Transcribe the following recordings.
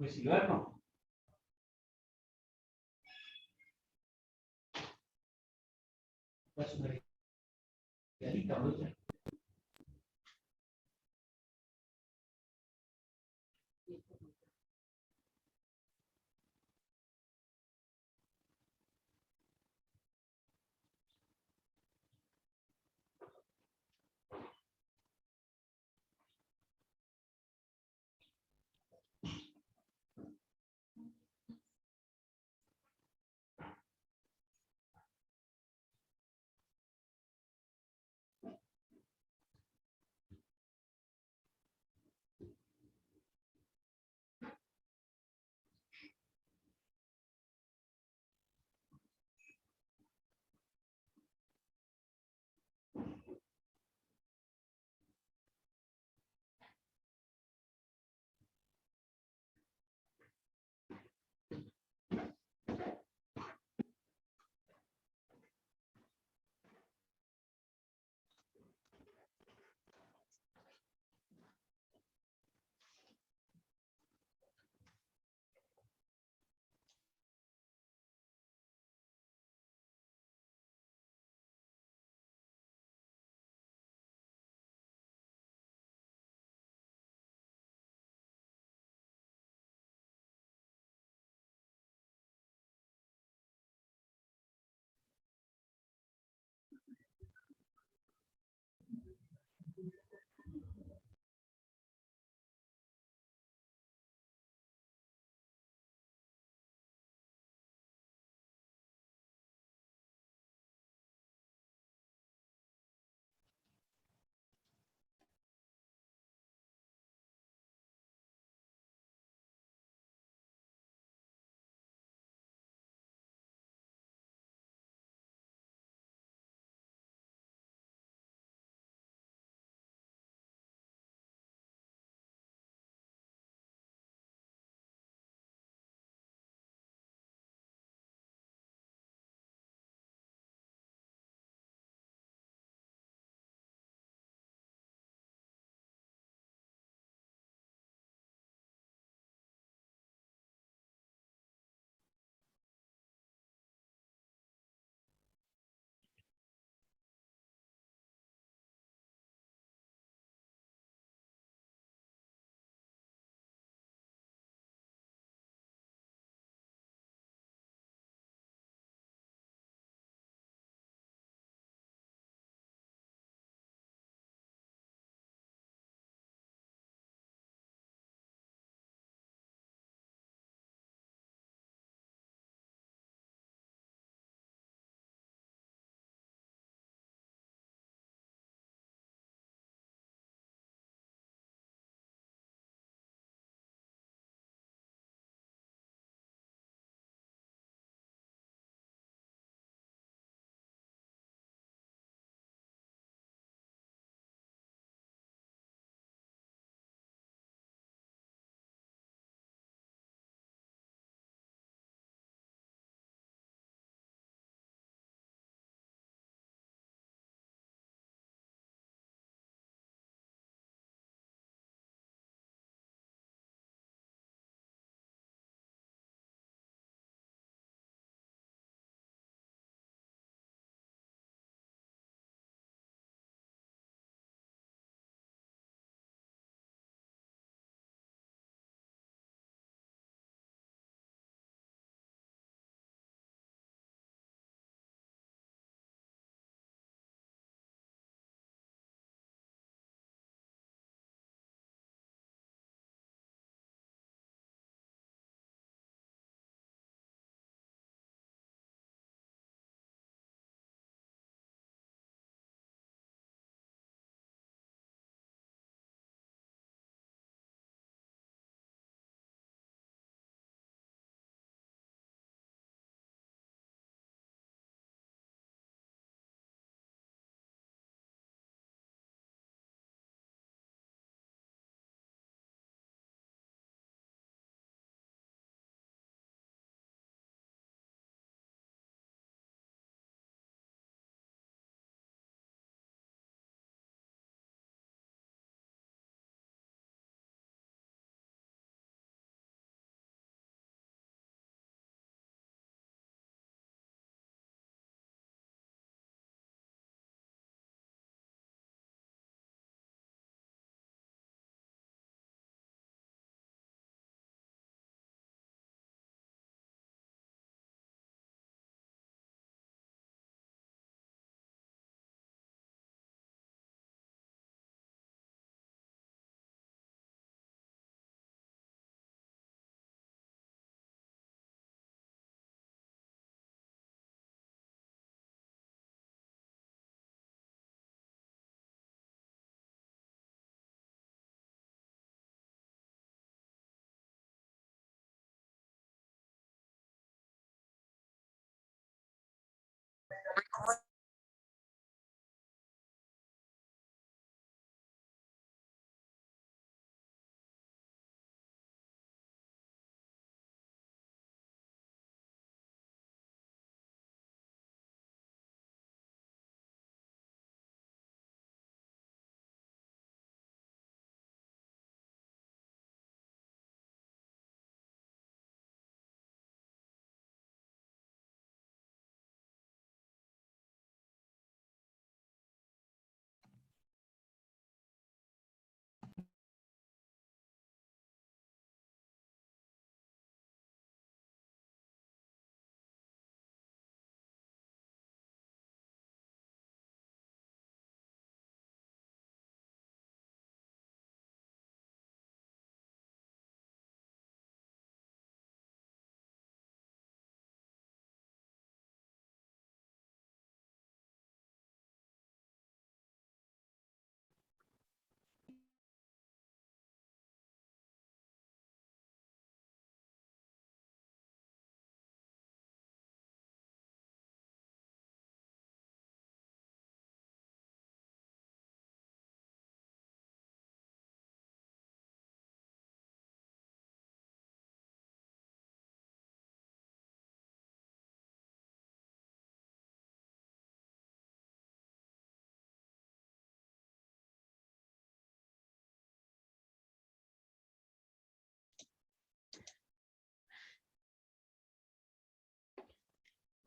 Pues si duermo. Pues una realita, ¿no?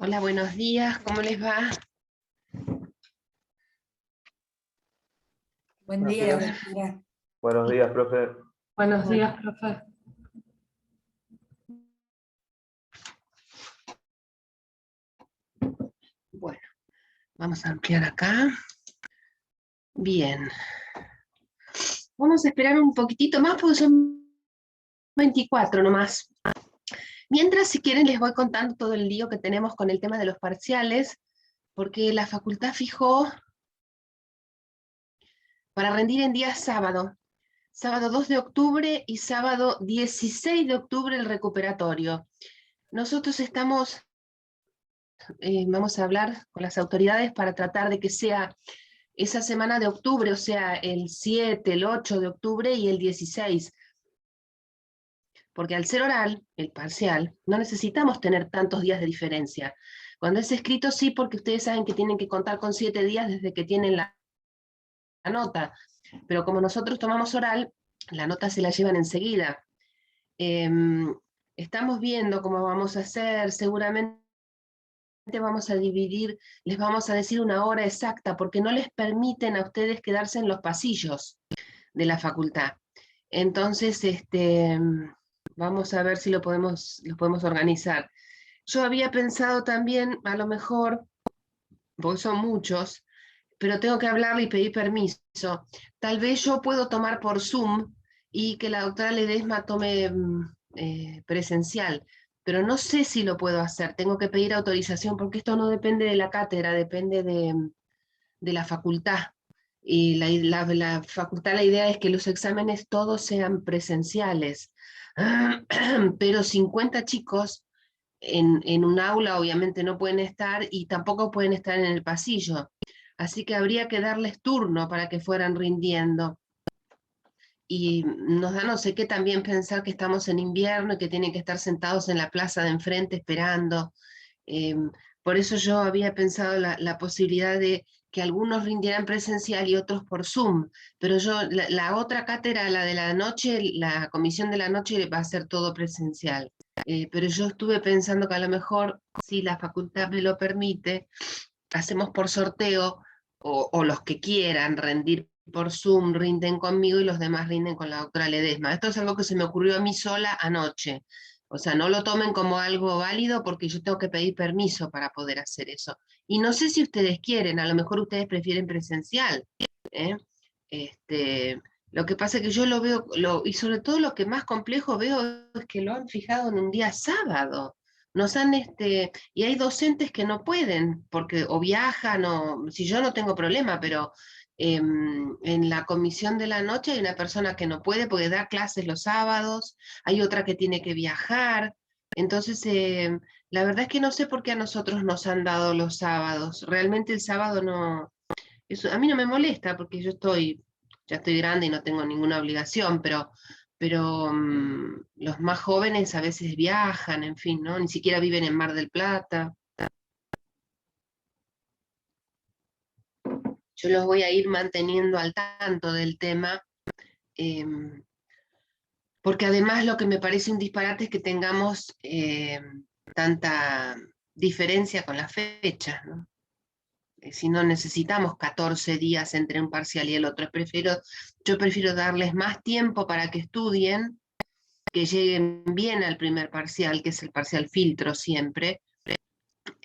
Hola, buenos días, ¿cómo les va? Buen Buenos día, días. doctora. Buenos días, profe. Buenos días, profe. Bueno, vamos a ampliar acá. Bien. Vamos a esperar un poquitito más porque son 24 nomás. Mientras, si quieren, les voy contando todo el lío que tenemos con el tema de los parciales, porque la facultad fijó para rendir en día sábado. Sábado 2 de octubre y sábado 16 de octubre el recuperatorio. Nosotros estamos, vamos a hablar con las autoridades para tratar de que sea esa semana de octubre, o sea, el 7, el 8 de octubre y el 16. Porque al ser oral, el parcial, no necesitamos tener tantos días de diferencia. Cuando es escrito, sí, porque ustedes saben que tienen que contar con 7 días desde que tienen la nota. Pero como nosotros tomamos oral, la nota se la llevan enseguida. Estamos viendo cómo vamos a hacer, seguramente vamos a dividir, les vamos a decir una hora exacta, porque no les permiten a ustedes quedarse en los pasillos de la facultad. Entonces, vamos a ver si lo podemos organizar. Yo había pensado también, a lo mejor, porque son muchos, pero tengo que hablarle y pedir permiso. Tal vez yo puedo tomar por Zoom y que la doctora Ledesma tome presencial, pero no sé si lo puedo hacer. Tengo que pedir autorización porque esto no depende de la cátedra, depende de la facultad. Y la facultad, la idea es que los exámenes todos sean presenciales. Pero 50 chicos en un aula obviamente no pueden estar y tampoco pueden estar en el pasillo. Así que habría que darles turno para que fueran rindiendo. Y nos da no sé qué también pensar que estamos en invierno y que tienen que estar sentados en la plaza de enfrente esperando. Por eso yo había pensado la posibilidad de que algunos rindieran presencial y otros por Zoom, pero yo, la otra cátedra, la de la noche, la comisión de la noche va a ser todo presencial. Pero yo estuve pensando que a lo mejor, si la facultad me lo permite, hacemos por sorteo, o los que quieran rendir por Zoom rinden conmigo y los demás rinden con la doctora Ledesma. Esto es algo que se me ocurrió a mí sola anoche. O sea, no lo tomen como algo válido porque yo tengo que pedir permiso para poder hacer eso. Y no sé si ustedes quieren, a lo mejor ustedes prefieren presencial. ¿eh? Lo que pasa es que yo lo veo, y sobre todo lo que más complejo veo es que lo han fijado en un día sábado. Nos han, y hay docentes que no pueden, porque o viajan, o si yo no tengo problema, pero en la comisión de la noche hay una persona que no puede porque da clases los sábados, hay otra que tiene que viajar. Entonces, la verdad es que no sé por qué a nosotros nos han dado los sábados. Realmente el sábado no, eso, a mí no me molesta porque ya estoy grande y no tengo ninguna obligación, pero los más jóvenes a veces viajan, en fin, ¿no? Ni siquiera viven en Mar del Plata. Yo los voy a ir manteniendo al tanto del tema, porque además lo que me parece un disparate es que tengamos tanta diferencia con las fechas, ¿no? Si no necesitamos 14 días entre un parcial y el otro, yo prefiero darles más tiempo para que estudien, que lleguen bien al primer parcial, que es el parcial filtro siempre,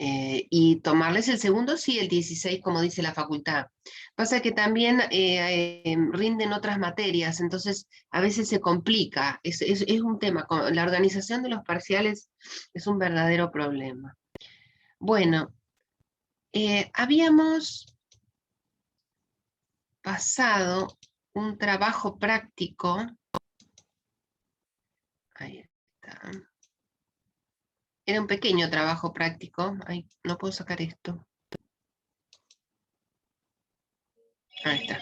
y tomarles el segundo, sí, el 16, como dice la facultad. Pasa que también rinden otras materias, entonces a veces se complica, es un tema, la organización de los parciales es un verdadero problema. Bueno, habíamos pasado un trabajo práctico, ahí está, era un pequeño trabajo práctico, ay, no puedo sacar esto, ahí está.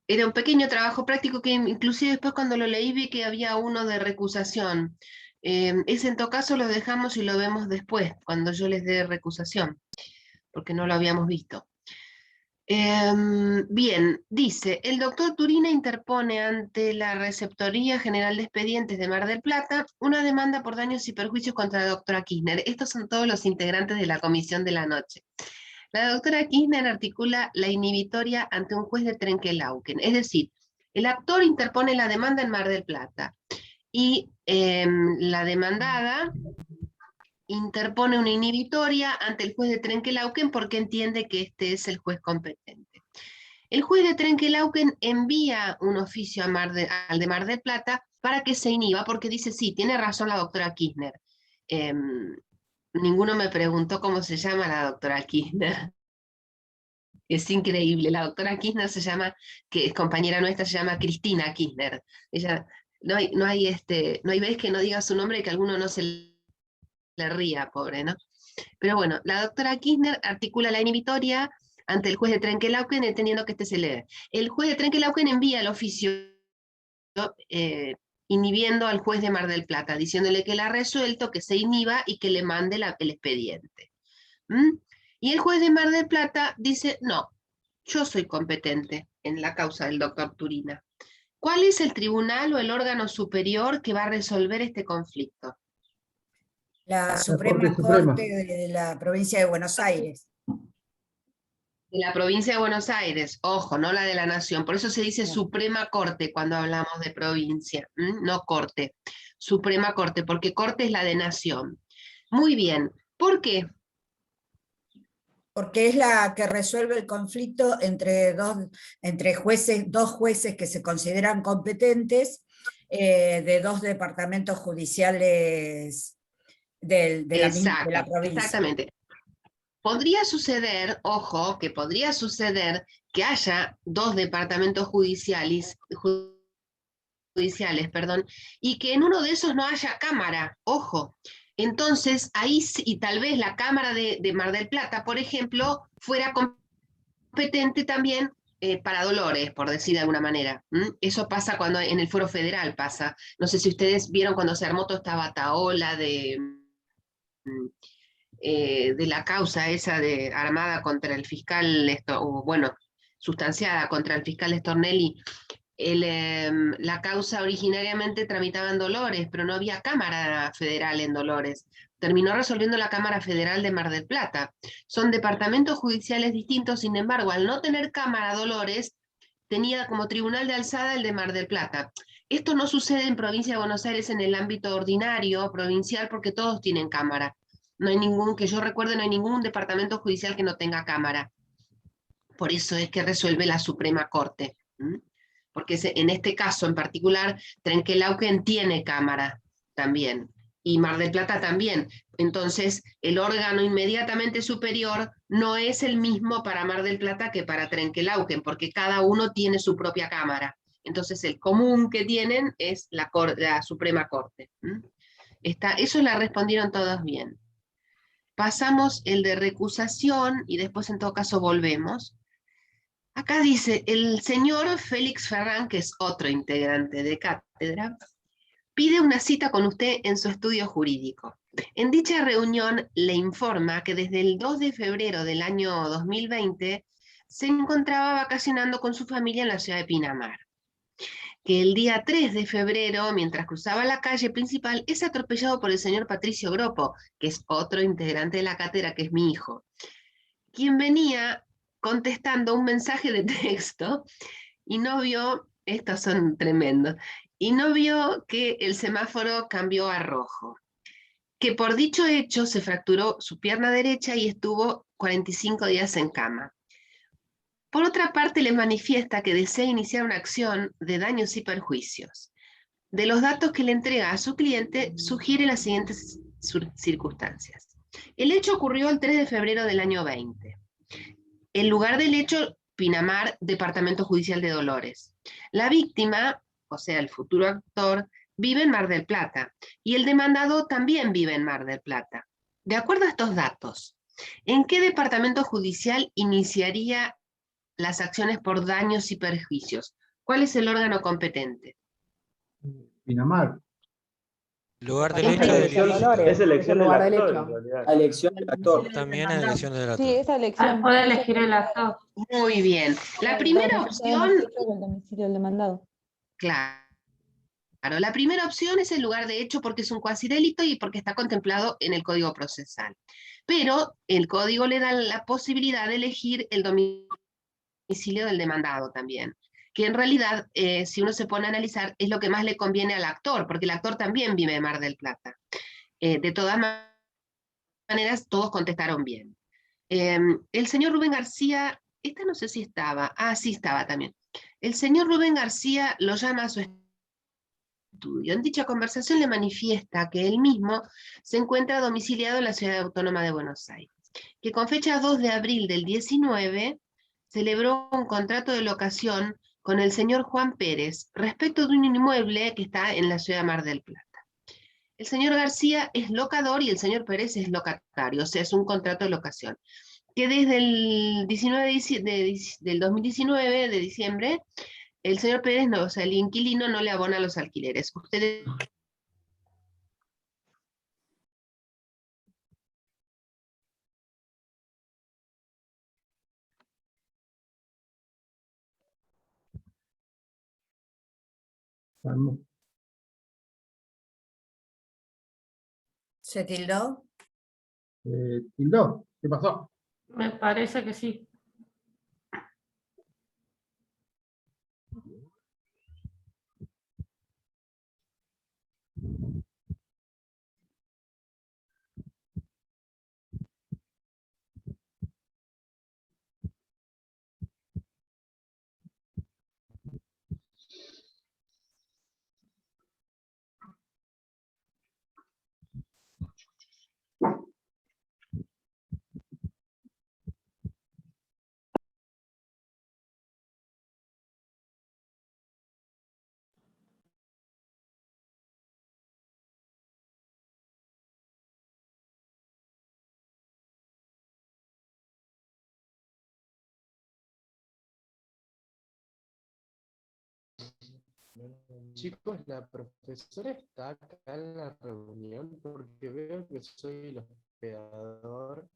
Era un pequeño trabajo práctico que inclusive después cuando lo leí vi que había uno de recusación. Ese en todo caso lo dejamos y lo vemos después, cuando yo les dé recusación, porque no lo habíamos visto. Bien, dice, el doctor Turina interpone ante la Receptoría General de Expedientes de Mar del Plata una demanda por daños y perjuicios contra la doctora Kirchner. Estos son todos los integrantes de la comisión de la noche. La doctora Kirchner articula la inhibitoria ante un juez de Trenquelauquen, es decir, el actor interpone la demanda en Mar del Plata y la demandada interpone una inhibitoria ante el juez de Trenquelauquen porque entiende que este es el juez competente. El juez de Trenquelauquen envía un oficio al de Mar del Plata para que se inhiba, porque dice, sí, tiene razón la doctora Kirchner. Ninguno me preguntó cómo se llama la doctora Kirchner. Es increíble, la doctora Kirchner se llama, que es compañera nuestra, se llama Cristina Kirchner. Ella, no hay vez que no diga su nombre y que alguno no se le ría, pobre, ¿no? Pero bueno, la doctora Kirchner articula la inhibitoria ante el juez de Trenquelauquen, entendiendo que este se lee. El juez de Trenquelauquen envía el oficio inhibiendo al juez de Mar del Plata, diciéndole que la ha resuelto, que se inhiba y que le mande el expediente. ¿Mm? Y el juez de Mar del Plata dice, no, yo soy competente en la causa del doctor Turina. ¿Cuál es el tribunal o el órgano superior que va a resolver este conflicto? La Corte Suprema Suprema. Corte de la provincia de Buenos Aires. De la provincia de Buenos Aires, ojo, no la de la nación, por eso se dice No. Suprema Corte cuando hablamos de provincia, no Corte, Suprema Corte, porque Corte es la de nación. Muy bien, ¿por qué? Porque es la que resuelve el conflicto entre dos jueces que se consideran competentes de dos departamentos judiciales de la Exacto, provincia. exactamente. Podría suceder, ojo, que podría suceder que haya dos departamentos judiciales, y que en uno de esos no haya cámara, ojo. Entonces, ahí y tal vez la Cámara de Mar del Plata, por ejemplo, fuera competente también para Dolores, por decir de alguna manera. Eso pasa cuando en el Foro Federal pasa. No sé si ustedes vieron cuando se armó toda esta bataola de la causa esa armada contra el fiscal, bueno, sustanciada contra el fiscal Stornelli. La causa originariamente tramitaba en Dolores, pero no había Cámara Federal en Dolores. Terminó resolviendo la Cámara Federal de Mar del Plata. Son departamentos judiciales distintos, sin embargo, al no tener Cámara Dolores, tenía como tribunal de alzada el de Mar del Plata. Esto no sucede en Provincia de Buenos Aires en el ámbito ordinario, provincial, porque todos tienen Cámara. No hay ningún, que yo recuerde, no hay ningún departamento judicial que no tenga Cámara. Por eso es que resuelve la Suprema Corte. Porque en este caso en particular, Trenquelauquen tiene Cámara también, y Mar del Plata también. Entonces, el órgano inmediatamente superior no es el mismo para Mar del Plata que para Trenquelauquen, porque cada uno tiene su propia Cámara. Entonces, el común que tienen es la Suprema Corte. Eso la respondieron todos bien. Pasamos el de recusación y después en todo caso volvemos. Acá dice, el señor Félix Ferrán, que es otro integrante de cátedra, pide una cita con usted en su estudio jurídico. En dicha reunión le informa que desde el 2 de febrero del año 2020 se encontraba vacacionando con su familia en la ciudad de Pinamar. Que el día 3 de febrero, mientras cruzaba la calle principal, es atropellado por el señor Patricio Gropo, que es otro integrante de la cátedra, que es mi hijo, quien venía contestando un mensaje de texto y no vio, estos son tremendos, y no vio que el semáforo cambió a rojo. Que por dicho hecho se fracturó su pierna derecha y estuvo 45 días en cama. Por otra parte, le manifiesta que desea iniciar una acción de daños y perjuicios. De los datos que le entrega a su cliente, sugiere las siguientes circunstancias. El hecho ocurrió el 3 de febrero del año 20. El lugar del hecho, Pinamar, Departamento Judicial de Dolores. La víctima, o sea, el futuro actor, vive en Mar del Plata y el demandado también vive en Mar del Plata. De acuerdo a estos datos, ¿en qué departamento judicial iniciaría las acciones por daños y perjuicios? ¿Cuál es el órgano competente? Pinamar. Lugar del Es hecho del elección, ilícito. es elección del lugar del actor, hecho. en realidad. La elección del actor. También es elección del Sí, actor. esa elección. Puede elegir el actor. Muy bien. La primera opción, El domicilio del demandado. claro, la primera opción es el lugar de hecho porque es un cuasidelito y porque está contemplado en el Código Procesal. Pero el código le da la posibilidad de elegir el domicilio del demandado también, que en realidad, si uno se pone a analizar, es lo que más le conviene al actor, porque el actor también vive en Mar del Plata. De todas maneras, todos contestaron bien. El señor Rubén García, esta no sé si estaba, sí estaba también. El señor Rubén García lo llama a su estudio. En dicha conversación le manifiesta que él mismo se encuentra domiciliado en la Ciudad Autónoma de Buenos Aires, que con fecha 2 de abril del 19 celebró un contrato de locación con el señor Juan Pérez respecto de un inmueble que está en la ciudad de Mar del Plata. El señor García es locador y el señor Pérez es locatario, o sea, es un contrato de locación, que desde el 19 del 2019, de diciembre, el señor Pérez, no, o sea, el inquilino no le abona los alquileres. Ustedes ¿Se tildó? Tildó, ¿qué pasó? Me parece que sí. Chicos, la profesora está acá en la reunión porque veo que soy el hospedador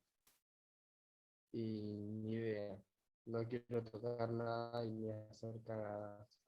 y ni idea. No quiero tocar nada y ni hacer cagadas.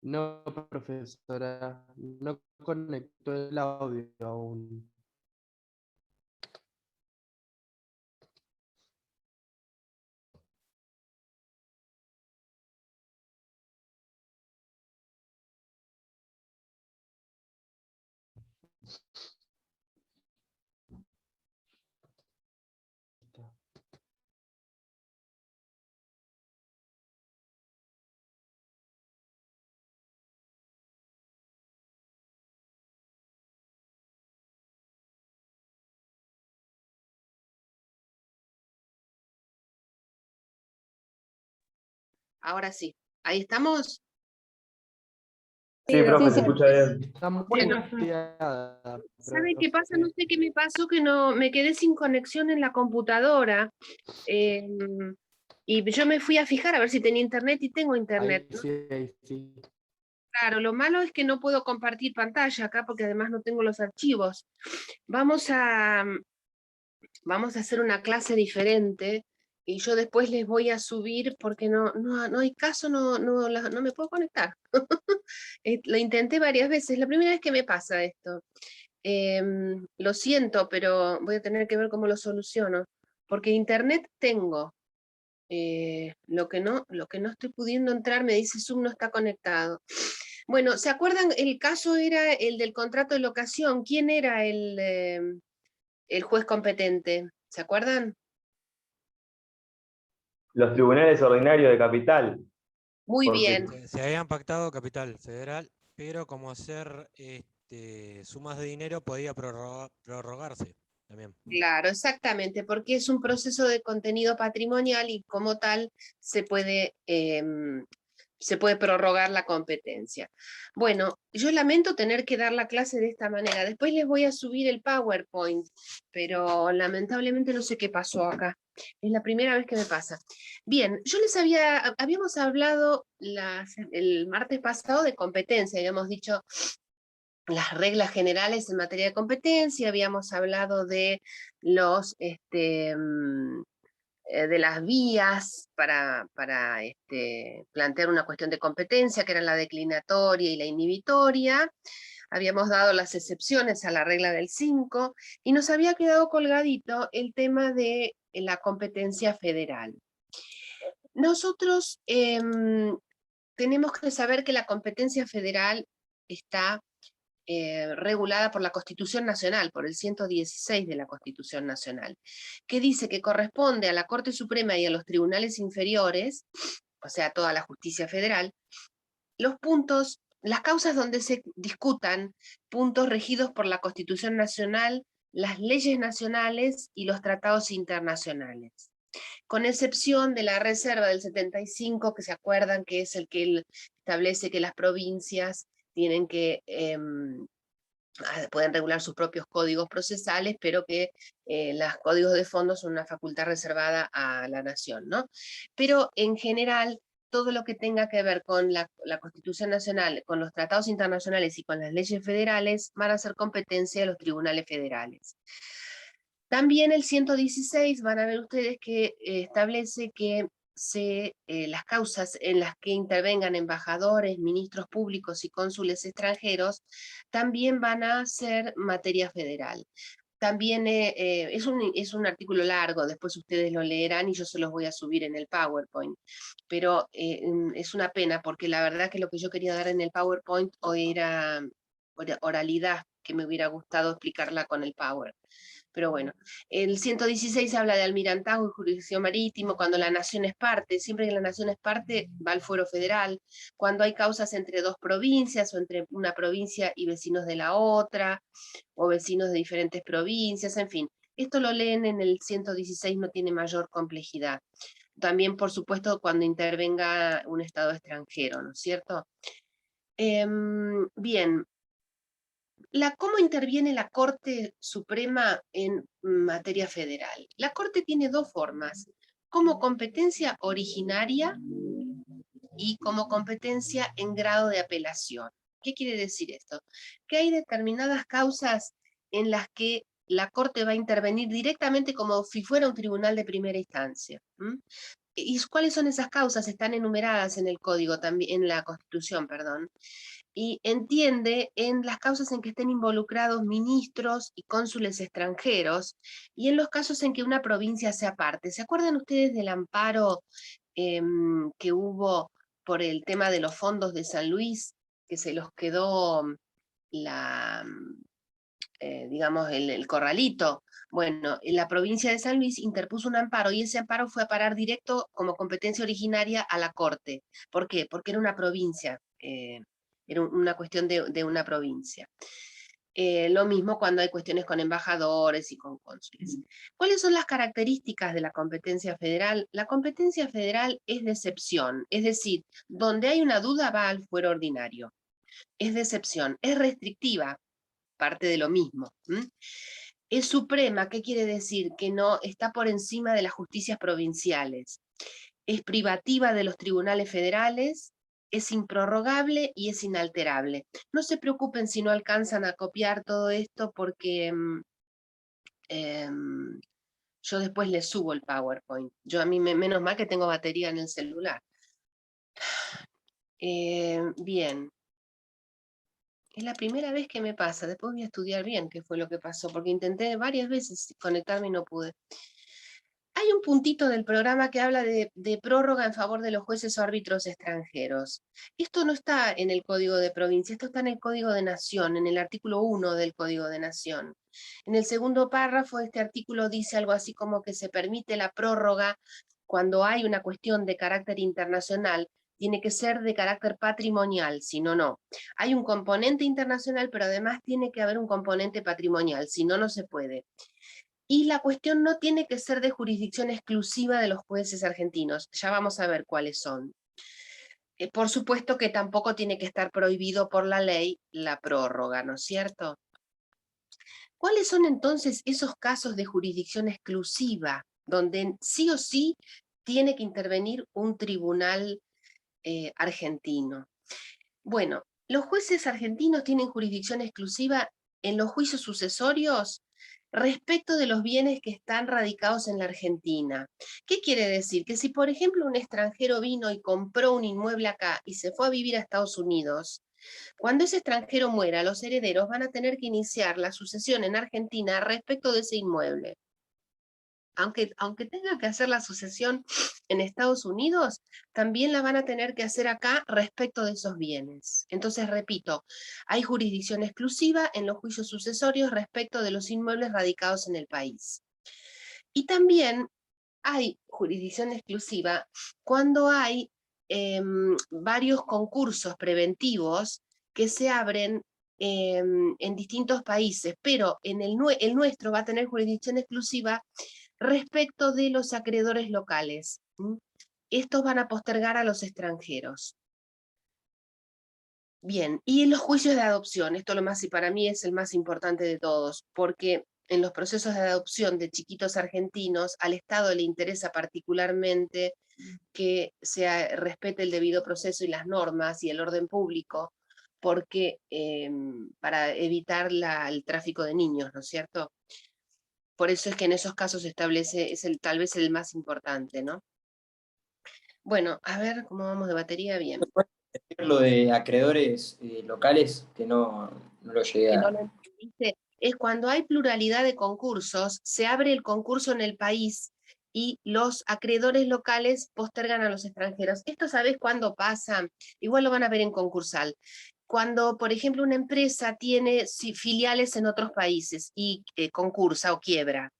No, profesora, no conectó el audio aún. Ahora sí. ¿Ahí estamos? Sí, profe, Sí, se sí. escucha bien. Está muy Bueno, muteada, ¿saben qué pasa? No profe. sé qué me pasó, que no me quedé sin conexión en la computadora. Y yo me fui a fijar a ver si tenía internet y tengo internet, Ahí ¿no? sí, ahí sí. Claro, lo malo es que no puedo compartir pantalla acá porque además no tengo los archivos. Vamos a hacer una clase diferente y yo después les voy a subir porque no hay caso, no me puedo conectar. Lo intenté varias veces, la primera vez que me pasa esto. Lo siento, pero voy a tener que ver cómo lo soluciono, porque internet tengo. Lo que no estoy pudiendo entrar, me dice Zoom no está conectado. Bueno, ¿se acuerdan? El caso era el del contrato de locación. ¿Quién era el juez competente? ¿Se acuerdan? Los tribunales ordinarios de Capital, Muy porque bien. Se habían pactado Capital Federal, pero como hacer sumas de dinero podía prorrogarse también. Claro, exactamente, porque es un proceso de contenido patrimonial y como tal se puede prorrogar la competencia. Bueno, yo lamento tener que dar la clase de esta manera. Después les voy a subir el PowerPoint, pero lamentablemente no sé qué pasó acá. Es la primera vez que me pasa. Bien, habíamos hablado el martes pasado de competencia, habíamos dicho las reglas generales en materia de competencia, habíamos hablado de de las vías para plantear una cuestión de competencia, que eran la declinatoria y la inhibitoria. Habíamos dado las excepciones a la regla del 5, y nos había quedado colgadito el tema de la competencia federal. Nosotros tenemos que saber que la competencia federal está regulada por la Constitución Nacional, por el 116 de la Constitución Nacional, que dice que corresponde a la Corte Suprema y a los tribunales inferiores, o sea, a toda la justicia federal, las causas donde se discutan puntos regidos por la Constitución Nacional, las leyes nacionales y los tratados internacionales, con excepción de la reserva del 75, que se acuerdan que es el que establece que las provincias tienen que pueden regular sus propios códigos procesales, pero que los códigos de fondo son una facultad reservada a la nación, ¿no? Pero en general, todo lo que tenga que ver con la Constitución Nacional, con los tratados internacionales y con las leyes federales, van a ser competencia de los tribunales federales. También el 116, van a ver ustedes que establece que las causas en las que intervengan embajadores, ministros públicos y cónsules extranjeros también van a ser materia federal. También es un artículo largo, después ustedes lo leerán y yo se los voy a subir en el PowerPoint, pero es una pena porque la verdad que lo que yo quería dar en el PowerPoint hoy era oralidad, que me hubiera gustado explicarla con el Power. Pero bueno, el 116 habla de almirantazgo y jurisdicción marítimo, cuando la nación es parte, siempre que la nación es parte va al fuero federal, cuando hay causas entre dos provincias o entre una provincia y vecinos de la otra, o vecinos de diferentes provincias, en fin. Esto lo leen en el 116, no tiene mayor complejidad. También, por supuesto, cuando intervenga un Estado extranjero, ¿no es cierto? Bien, ¿cómo interviene la Corte Suprema en materia federal? La Corte tiene dos formas, como competencia originaria y como competencia en grado de apelación. ¿Qué quiere decir esto? Que hay determinadas causas en las que la Corte va a intervenir directamente como si fuera un tribunal de primera instancia. ¿Y cuáles son esas causas? Están enumeradas en el código también, en la Constitución, perdón. Y entiende en las causas en que estén involucrados ministros y cónsules extranjeros, y en los casos en que una provincia sea parte. ¿Se acuerdan ustedes del amparo que hubo por el tema de los fondos de San Luis, que se los quedó digamos, el corralito? Bueno, la provincia de San Luis interpuso un amparo y ese amparo fue a parar directo como competencia originaria a la Corte. ¿Por qué? Porque era una provincia, era una cuestión de una provincia. Lo mismo cuando hay cuestiones con embajadores y con cónsules. ¿Cuáles son las características de la competencia federal? La competencia federal es de excepción, es decir, donde hay una duda va al fuero ordinario. Es de excepción, es restrictiva, parte de lo mismo. Es suprema, ¿qué quiere decir? Que no está por encima de las justicias provinciales. Es privativa de los tribunales federales, es improrrogable y es inalterable. No se preocupen si no alcanzan a copiar todo esto porque yo después les subo el PowerPoint. A mí menos mal que tengo batería en el celular. Bien. Es la primera vez que me pasa, después voy a estudiar bien qué fue lo que pasó, porque intenté varias veces conectarme y no pude. Hay un puntito del programa que habla de prórroga en favor de los jueces o árbitros extranjeros. Esto no está en el Código de Provincia, esto está en el Código de Nación, en el artículo 1 del Código de Nación. En el segundo párrafo este artículo dice algo así como que se permite la prórroga cuando hay una cuestión de carácter internacional, tiene que ser de carácter patrimonial, si no, no. Hay un componente internacional, pero además tiene que haber un componente patrimonial, si no, no se puede. Y la cuestión no tiene que ser de jurisdicción exclusiva de los jueces argentinos, ya vamos a ver cuáles son. Por supuesto que tampoco tiene que estar prohibido por la ley la prórroga, ¿no es cierto? ¿Cuáles son entonces esos casos de jurisdicción exclusiva, donde sí o sí tiene que intervenir un tribunal argentino? Bueno, los jueces argentinos tienen jurisdicción exclusiva en los juicios sucesorios respecto de los bienes que están radicados en la Argentina. ¿Qué quiere decir? Que si por ejemplo un extranjero vino y compró un inmueble acá y se fue a vivir a Estados Unidos, cuando ese extranjero muera, los herederos van a tener que iniciar la sucesión en Argentina respecto de ese inmueble. Aunque tengan que hacer la sucesión en Estados Unidos, también la van a tener que hacer acá respecto de esos bienes. Entonces, repito, hay jurisdicción exclusiva en los juicios sucesorios respecto de los inmuebles radicados en el país. Y también hay jurisdicción exclusiva cuando hay varios concursos preventivos que se abren en distintos países, pero en el nuestro va a tener jurisdicción exclusiva respecto de los acreedores locales. Estos van a postergar a los extranjeros. Bien, y en los juicios de adopción, esto lo más, y para mí es el más importante de todos, porque en los procesos de adopción de chiquitos argentinos, al Estado le interesa particularmente que se respete el debido proceso y las normas y el orden público, porque para evitar el tráfico de niños, ¿no es cierto? Por eso es que en esos casos se establece, tal vez el más importante, ¿no? Bueno, a ver cómo vamos de batería, bien. Lo de acreedores locales, que no lo llegué Que a... no lo entendiste, es cuando hay pluralidad de concursos, se abre el concurso en el país y los acreedores locales postergan a los extranjeros. ¿Esto sabés cuándo pasa? Igual lo van a ver en concursal. Cuando, por ejemplo, una empresa tiene filiales en otros países y concursa o quiebra.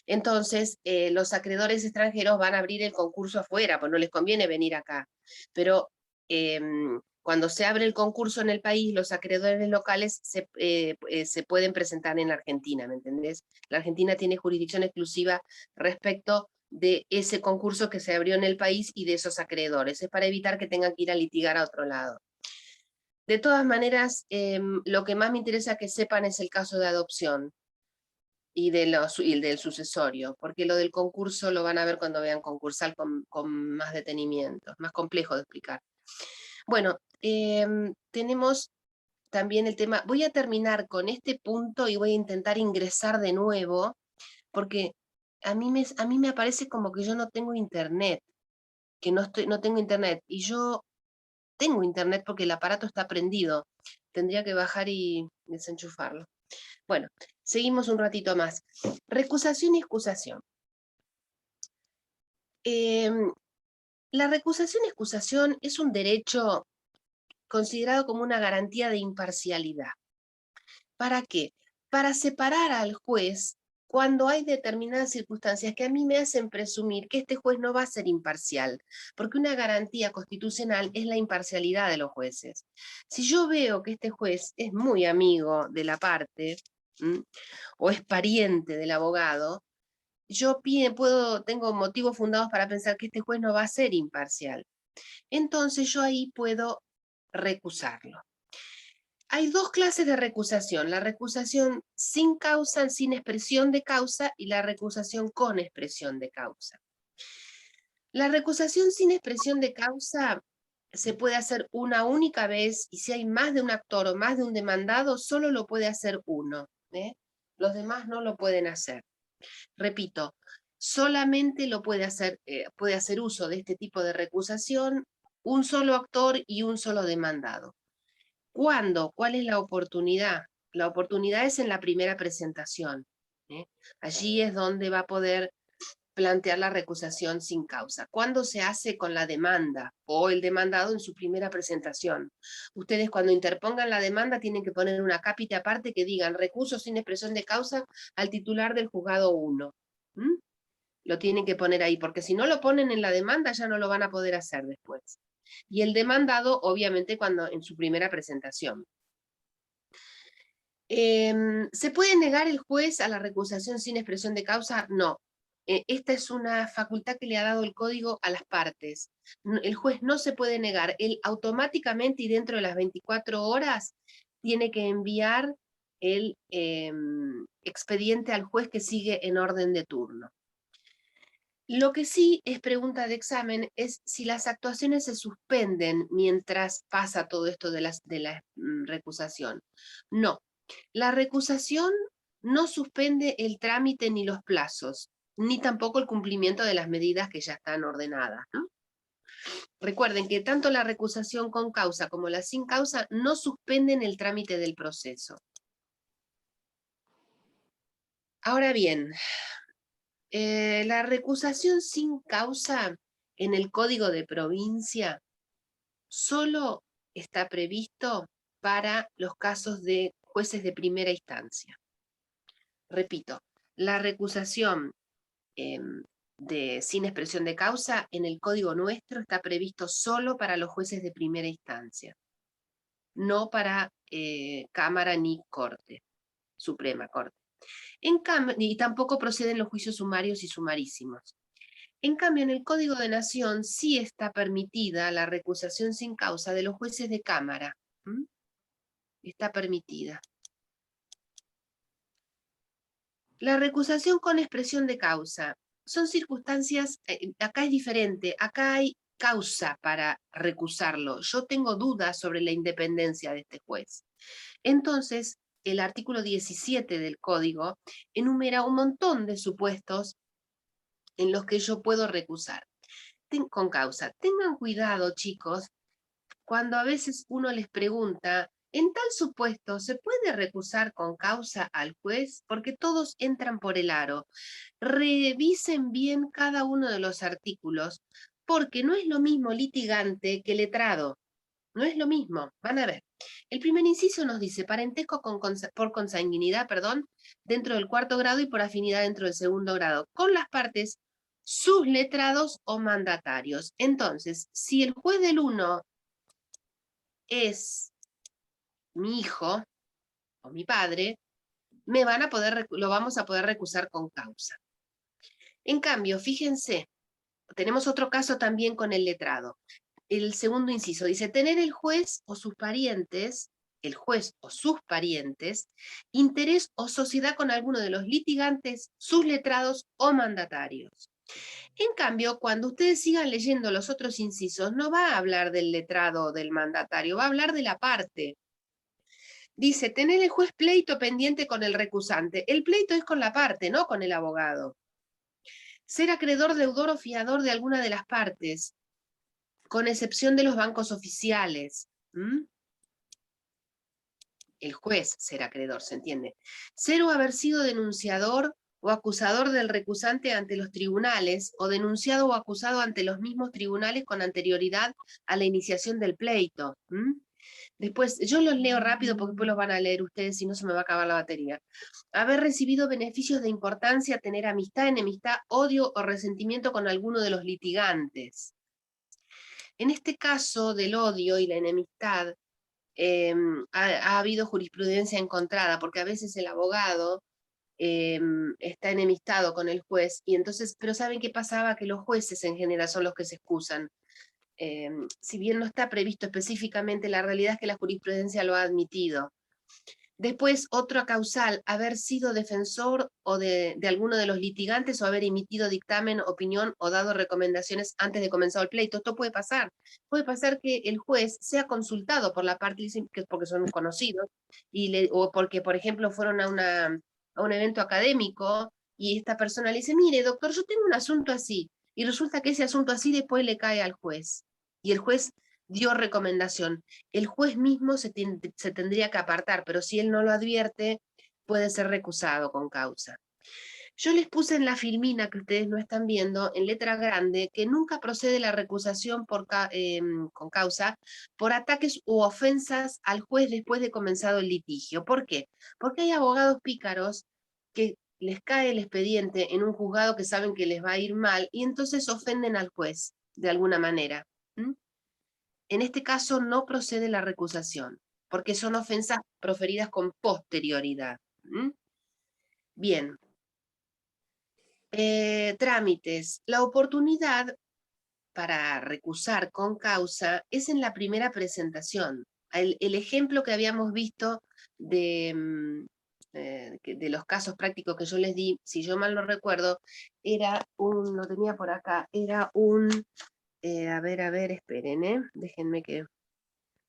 Entonces, los acreedores extranjeros van a abrir el concurso afuera, pues no les conviene venir acá. Pero cuando se abre el concurso en el país, los acreedores locales se pueden presentar en la Argentina, ¿me entendés? La Argentina tiene jurisdicción exclusiva respecto de ese concurso que se abrió en el país y de esos acreedores. Es para evitar que tengan que ir a litigar a otro lado. De todas maneras, lo que más me interesa que sepan es el caso de adopción y del sucesorio, porque lo del concurso lo van a ver cuando vean concursal con más detenimiento, más complejo de explicar. Bueno, tenemos también el tema, voy a terminar con este punto y voy a intentar ingresar de nuevo, porque a mí me aparece como que yo no tengo internet. que no tengo internet, y yo tengo internet porque el aparato está prendido. Tendría que bajar y desenchufarlo. Bueno, seguimos un ratito más. Recusación y excusación. La recusación y excusación es un derecho considerado como una garantía de imparcialidad. ¿Para qué? Para separar al juez cuando hay determinadas circunstancias que a mí me hacen presumir que este juez no va a ser imparcial, porque una garantía constitucional es la imparcialidad de los jueces. Si yo veo que este juez es muy amigo de la parte, o es pariente del abogado, yo tengo motivos fundados para pensar que este juez no va a ser imparcial. Entonces yo ahí puedo recusarlo. Hay dos clases de recusación, la recusación sin causa, sin expresión de causa, y la recusación con expresión de causa. La recusación sin expresión de causa se puede hacer una única vez, y si hay más de un actor o más de un demandado, solo lo puede hacer uno. Los demás no lo pueden hacer. Repito, solamente lo puede hacer uso de este tipo de recusación un solo actor y un solo demandado. ¿Cuándo? ¿Cuál es la oportunidad? La oportunidad es en la primera presentación. Allí es donde va a poder plantear la recusación sin causa. ¿Cuándo se hace con la demanda o el demandado en su primera presentación? Ustedes cuando interpongan la demanda tienen que poner una cápita aparte que digan recuso sin expresión de causa al titular del juzgado 1. Lo tienen que poner ahí, porque si no lo ponen en la demanda ya no lo van a poder hacer después. Y el demandado, obviamente, cuando en su primera presentación. ¿Se puede negar el juez a la recusación sin expresión de causa? No. Esta es una facultad que le ha dado el código a las partes. El juez no se puede negar. Él automáticamente y dentro de las 24 horas tiene que enviar el expediente al juez que sigue en orden de turno. Lo que sí es pregunta de examen es si las actuaciones se suspenden mientras pasa todo esto de la recusación. No, la recusación no suspende el trámite ni los plazos, ni tampoco el cumplimiento de las medidas que ya están ordenadas, ¿no? Recuerden que tanto la recusación con causa como la sin causa no suspenden el trámite del proceso. Ahora bien, la recusación sin causa en el Código de Provincia solo está previsto para los casos de jueces de primera instancia. Repito, la recusación sin expresión de causa en el Código nuestro está previsto solo para los jueces de primera instancia, no para Cámara ni Corte, Suprema Corte. En cambio, y tampoco proceden los juicios sumarios y sumarísimos. En cambio, en el Código de Nación sí está permitida la recusación sin causa de los jueces de Cámara. Está permitida. La recusación con expresión de causa. Son circunstancias, acá es diferente, acá hay causa para recusarlo. Yo tengo dudas sobre la independencia de este juez. Entonces, el artículo 17 del Código enumera un montón de supuestos en los que yo puedo recusar. Con causa. Tengan cuidado, chicos, cuando a veces uno les pregunta, en tal supuesto, ¿se puede recusar con causa al juez? Porque todos entran por el aro. Revisen bien cada uno de los artículos, porque no es lo mismo litigante que letrado. No es lo mismo. Van a ver. El primer inciso nos dice parentesco por consanguinidad, dentro del cuarto grado y por afinidad dentro del segundo grado, con las partes sus letrados o mandatarios. Entonces, si el juez del 1 es mi hijo o mi padre, lo vamos a poder recusar con causa. En cambio, fíjense, tenemos otro caso también con el letrado. El segundo inciso dice, tener el juez o sus parientes, interés o sociedad con alguno de los litigantes, sus letrados o mandatarios. En cambio, cuando ustedes sigan leyendo los otros incisos, no va a hablar del letrado o del mandatario, va a hablar de la parte. Dice, tener el juez pleito pendiente con el recusante. El pleito es con la parte, no con el abogado. Ser acreedor, deudor o fiador de alguna de las partes. con excepción de los bancos oficiales. El juez será acreedor, ¿se entiende? 0, haber sido denunciador o acusador del recusante ante los tribunales, o denunciado o acusado ante los mismos tribunales con anterioridad a la iniciación del pleito. Después, yo los leo rápido porque después los van a leer ustedes, si no se me va a acabar la batería. Haber recibido beneficios de importancia, tener amistad, enemistad, odio o resentimiento con alguno de los litigantes. En este caso del odio y la enemistad, ha habido jurisprudencia encontrada, porque a veces el abogado está enemistado con el juez, y entonces, pero ¿saben qué pasaba? Que los jueces en general son los que se excusan. Si bien no está previsto específicamente, la realidad es que la jurisprudencia lo ha admitido. Después, otra causal, haber sido defensor o de alguno de los litigantes, o haber emitido dictamen, opinión o dado recomendaciones antes de comenzar el pleito. Esto puede pasar. Puede pasar que el juez sea consultado por la parte, que es porque son conocidos, o porque, por ejemplo, fueron a un evento académico y esta persona le dice, mire, doctor, yo tengo un asunto así. Y resulta que ese asunto así después le cae al juez. Y el juez dio recomendación. El juez mismo se tendría que apartar, pero si él no lo advierte, puede ser recusado con causa. Yo les puse en la filmina, que ustedes no están viendo, en letra grande, que nunca procede la recusación con causa por ataques u ofensas al juez después de comenzado el litigio. ¿Por qué? Porque hay abogados pícaros que les cae el expediente en un juzgado que saben que les va a ir mal, y entonces ofenden al juez, de alguna manera. En este caso no procede la recusación, porque son ofensas proferidas con posterioridad. Bien. Trámites. La oportunidad para recusar con causa es en la primera presentación. El ejemplo que habíamos visto de los casos prácticos que yo les di, si yo mal no recuerdo, lo tenía por acá, era a ver, esperen, déjenme que,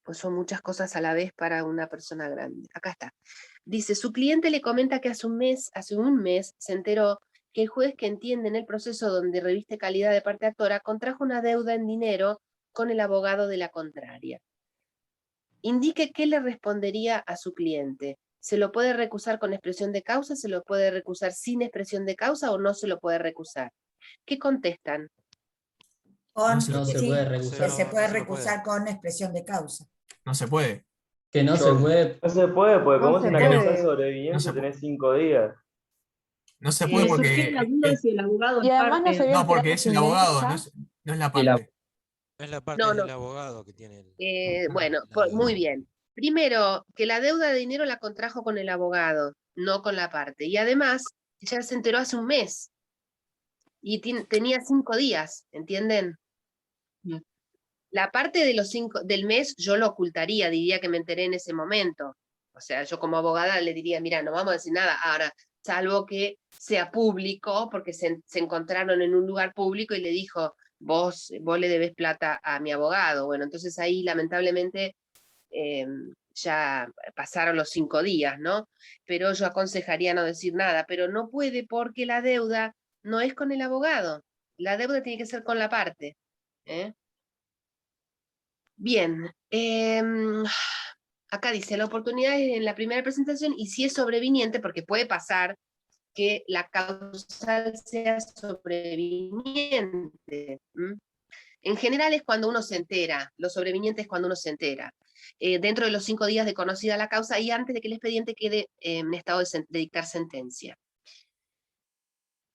pues son muchas cosas a la vez para una persona grande. Acá está. Dice, su cliente le comenta que hace un mes se enteró que el juez que entiende en el proceso donde reviste calidad de parte actora contrajo una deuda en dinero con el abogado de la contraria. Indique qué le respondería a su cliente. ¿Se lo puede recusar con expresión de causa? ¿Se lo puede recusar sin expresión de causa o no se lo puede recusar? ¿Qué contestan? No se puede recusar. que se No, puede no se lo recusar con expresión de causa. No se puede. Que no se puede. No se puede, porque como No es se una puede. causal No sobreviviente, se puede. tenés 5 días. No se puede Me surge la porque duda si el abogado Y es además no parte. se había no, porque enterado es hace el un mes abogado, ya. no es la Y la- parte. No es la parte No, del abogado que tiene bueno, la deuda. muy bien. Primero, que la deuda de dinero la contrajo con el abogado, no con la parte. Y además, ya se enteró hace un mes. Y tenía 5 días, ¿entienden? Bien. La parte de del mes yo lo ocultaría, diría que me enteré en ese momento. O sea, yo como abogada le diría, mira, no vamos a decir nada ahora, salvo que sea público, porque se encontraron en un lugar público y le dijo, vos le debes plata a mi abogado. Bueno, entonces ahí lamentablemente ya pasaron los 5 días, ¿no? Pero yo aconsejaría no decir nada, pero no puede porque la deuda no es con el abogado, la deuda tiene que ser con la parte. Bien, acá dice, la oportunidad es en la primera presentación y si es sobreviniente, porque puede pasar que la causal sea sobreviniente. En general es cuando uno se entera, lo sobreviniente es cuando uno se entera. Dentro de los 5 días de conocida la causa y antes de que el expediente quede en estado de dictar sentencia.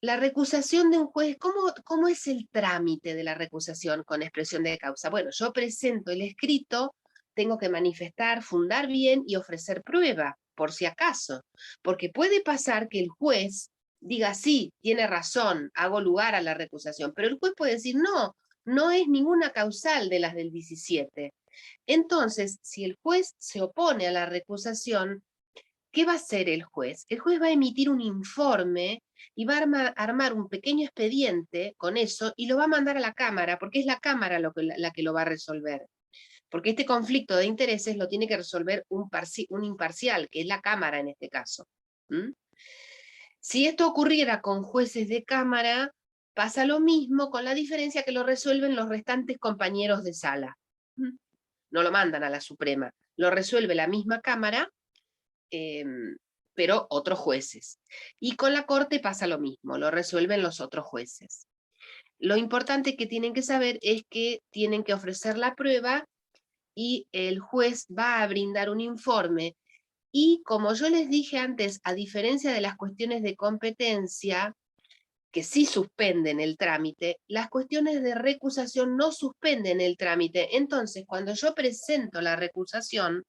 La recusación de un juez, ¿cómo es el trámite de la recusación con expresión de causa? Bueno, yo presento el escrito, tengo que manifestar, fundar bien y ofrecer prueba, por si acaso. Porque puede pasar que el juez diga, sí, tiene razón, hago lugar a la recusación, pero el juez puede decir, no, no es ninguna causal de las del 17. Entonces, si el juez se opone a la recusación, ¿qué va a hacer el juez? El juez va a emitir un informe y va a armar un pequeño expediente con eso y lo va a mandar a la Cámara, porque es la Cámara la que lo va a resolver. Porque este conflicto de intereses lo tiene que resolver un imparcial, que es la Cámara en este caso. Si esto ocurriera con jueces de Cámara, pasa lo mismo, con la diferencia que lo resuelven los restantes compañeros de sala. No lo mandan a la Suprema, lo resuelve la misma Cámara, pero otros jueces. Y con la Corte pasa lo mismo, lo resuelven los otros jueces. Lo importante que tienen que saber es que tienen que ofrecer la prueba y el juez va a brindar un informe. Y como yo les dije antes, a diferencia de las cuestiones de competencia, que sí suspenden el trámite, las cuestiones de recusación no suspenden el trámite. Entonces, cuando yo presento la recusación,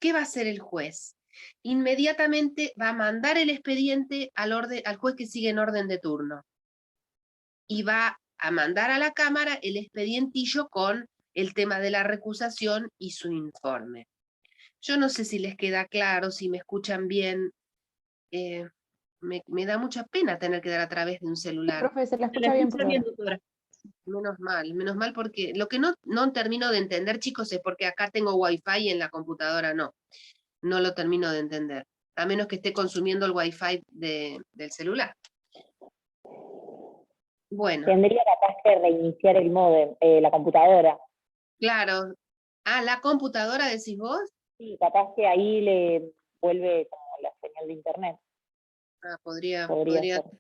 ¿qué va a hacer el juez? Inmediatamente va a mandar el expediente al juez que sigue en orden de turno. Y va a mandar a la Cámara el expedientillo con el tema de la recusación y su informe. Yo no sé si les queda claro, si me escuchan bien. Me da mucha pena tener que dar a través de un celular. Profe, se la Se la escucha bien escucha por bien, ahora. doctora. Menos mal porque lo que no termino de entender, chicos, es porque acá tengo wifi y en la computadora no. No lo termino de entender, a menos que esté consumiendo el wifi del celular. Bueno, Tendría capaz que reiniciar el módem, la computadora. claro. Ah, ¿la computadora decís vos? Sí, capaz que ahí le vuelve como la señal de internet. Ah, podría Podría ser.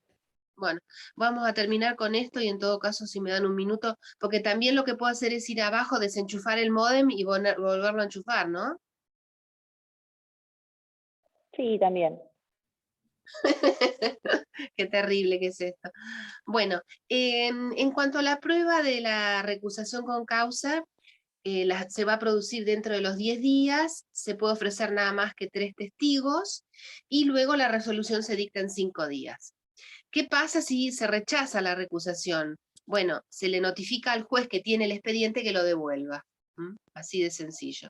Bueno, vamos a terminar con esto y en todo caso si me dan un minuto, porque también lo que puedo hacer es ir abajo, desenchufar el módem y volverlo a enchufar, ¿no? Sí, también. Qué terrible que es esto. Bueno, en cuanto a la prueba de la recusación con causa, se va a producir dentro de los 10 días, se puede ofrecer nada más que 3 testigos, y luego la resolución se dicta en 5 días. ¿Qué pasa si se rechaza la recusación? Bueno, se le notifica al juez que tiene el expediente que lo devuelva. Así de sencillo.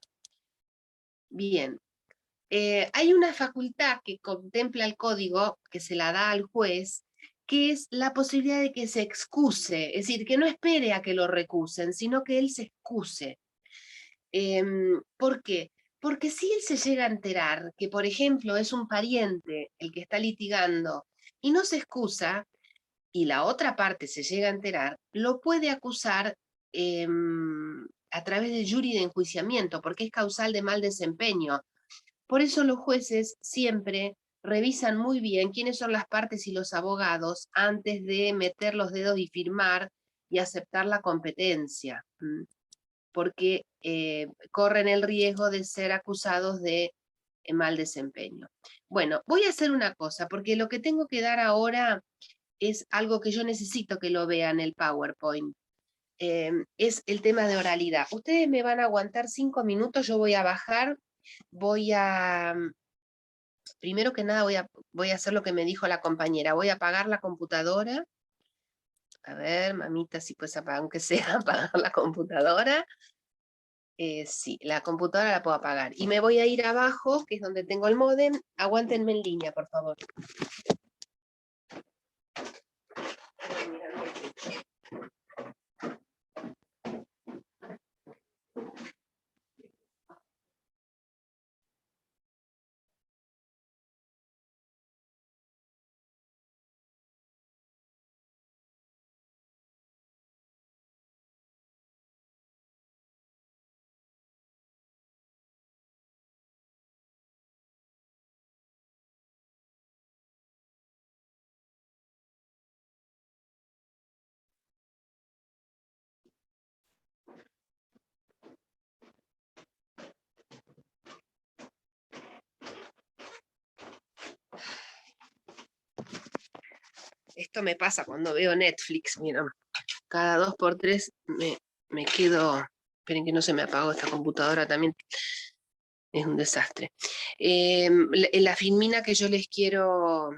Bien. Hay una facultad que contempla el código, que se la da al juez, que es la posibilidad de que se excuse, es decir, que no espere a que lo recusen, sino que él se excuse. ¿Por qué? Porque si él se llega a enterar que, por ejemplo, es un pariente el que está litigando y no se excusa, y la otra parte se llega a enterar, lo puede acusar a través de jury de enjuiciamiento, porque es causal de mal desempeño. Por eso los jueces siempre revisan muy bien quiénes son las partes y los abogados antes de meter los dedos y firmar y aceptar la competencia, porque corren el riesgo de ser acusados de mal desempeño. Bueno, voy a hacer una cosa, porque lo que tengo que dar ahora es algo que yo necesito que lo vean en el PowerPoint. Es el tema de oralidad. Ustedes me van a aguantar 5 minutos, yo voy a bajar, primero que nada voy a hacer lo que me dijo la compañera, voy a apagar la computadora. A ver, mamita, si puedes apagar, aunque sea apagar la computadora. Sí, la computadora la puedo apagar. Y me voy a ir abajo, que es donde tengo el módem. Aguántenme en línea, por favor. Esto me pasa cuando veo Netflix, mira, cada 2 por 3 me quedo. Esperen que no se me apagó esta computadora también. Es un desastre. La filmina que yo les quiero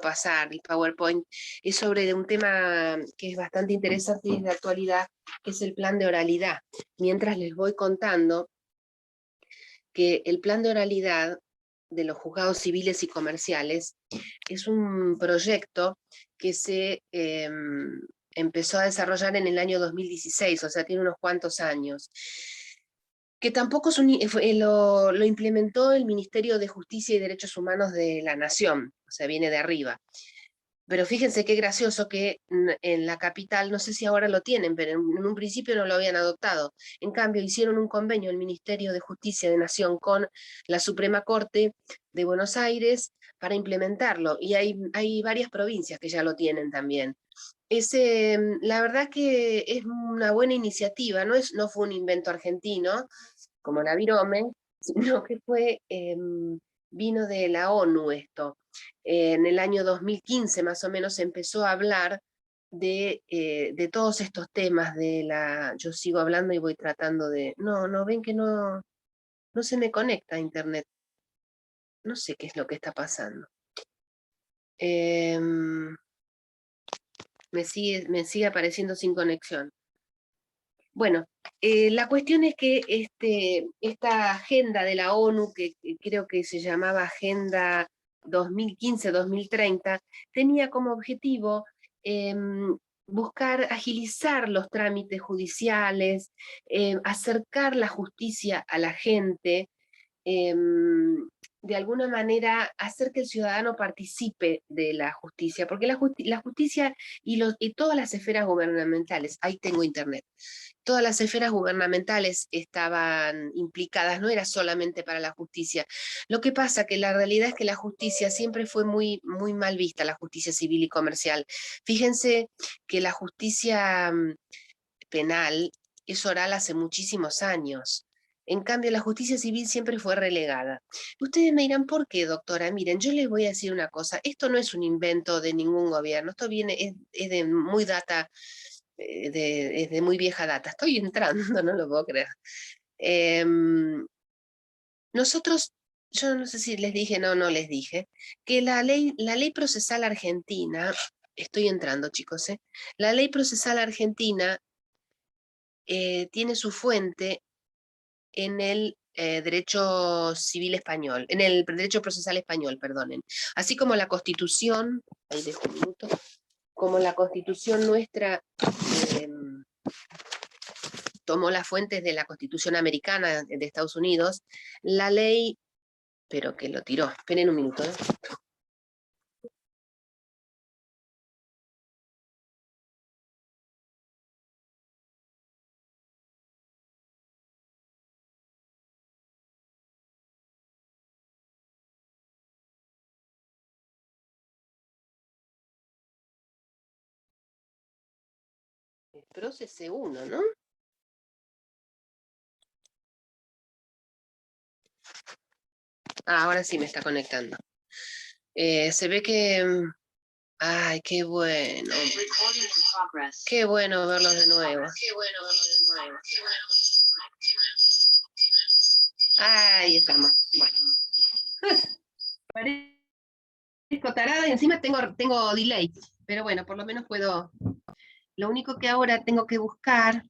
pasar, el PowerPoint, es sobre un tema que es bastante interesante y es de actualidad, que es el plan de oralidad. Mientras les voy contando que el plan de oralidad de los juzgados civiles y comerciales es un proyecto que se empezó a desarrollar en el año 2016, o sea, tiene unos cuantos años, que tampoco lo implementó el Ministerio de Justicia y Derechos Humanos de la Nación, o sea, viene de arriba. Pero fíjense qué gracioso que en la capital, no sé si ahora lo tienen, pero en un principio no lo habían adoptado. En cambio, hicieron un convenio el Ministerio de Justicia de Nación con la Suprema Corte de Buenos Aires para implementarlo. Y hay varias provincias que ya lo tienen también. La verdad que es una buena iniciativa, no fue un invento argentino, como la virome, sino que vino de la ONU esto. En el año 2015 más o menos se empezó a hablar de todos estos temas yo sigo hablando y voy tratando de, no ven que no se me conecta a internet, no sé qué es lo que está pasando. Me sigue apareciendo sin conexión. Bueno, la cuestión es que esta agenda de la ONU, que creo que se llamaba Agenda 2015-2030, tenía como objetivo buscar agilizar los trámites judiciales, acercar la justicia a la gente, de alguna manera hacer que el ciudadano participe de la justicia, porque la justicia y todas las esferas gubernamentales, ahí tengo internet, todas las esferas gubernamentales estaban implicadas, no era solamente para la justicia. Lo que pasa que la realidad es que la justicia siempre fue muy, muy mal vista, la justicia civil y comercial. Fíjense que la justicia penal es oral hace muchísimos años. En cambio, la justicia civil siempre fue relegada. Ustedes me dirán, ¿por qué, doctora? Miren, yo les voy a decir una cosa, esto no es un invento de ningún gobierno, esto es de muy data, es de muy vieja data. Estoy entrando, no lo puedo creer. Nosotros, yo no sé si les dije, no les dije, que la ley procesal argentina, estoy entrando, chicos, la ley procesal argentina tiene su fuente en el derecho civil español, en el derecho procesal español, perdonen. Así como la Constitución, ahí dejo un minuto, como la Constitución nuestra tomó las fuentes de la Constitución americana de Estados Unidos, la ley, pero que lo tiró, esperen un minuto, El proceso 1, ¿no? Ahora sí me está conectando. Se ve que... Ay, qué bueno. Qué bueno verlos de nuevo. Ahí estamos. Bueno. Parezco tarada y encima tengo delay. Pero bueno, por lo menos puedo... Lo único que ahora tengo que buscar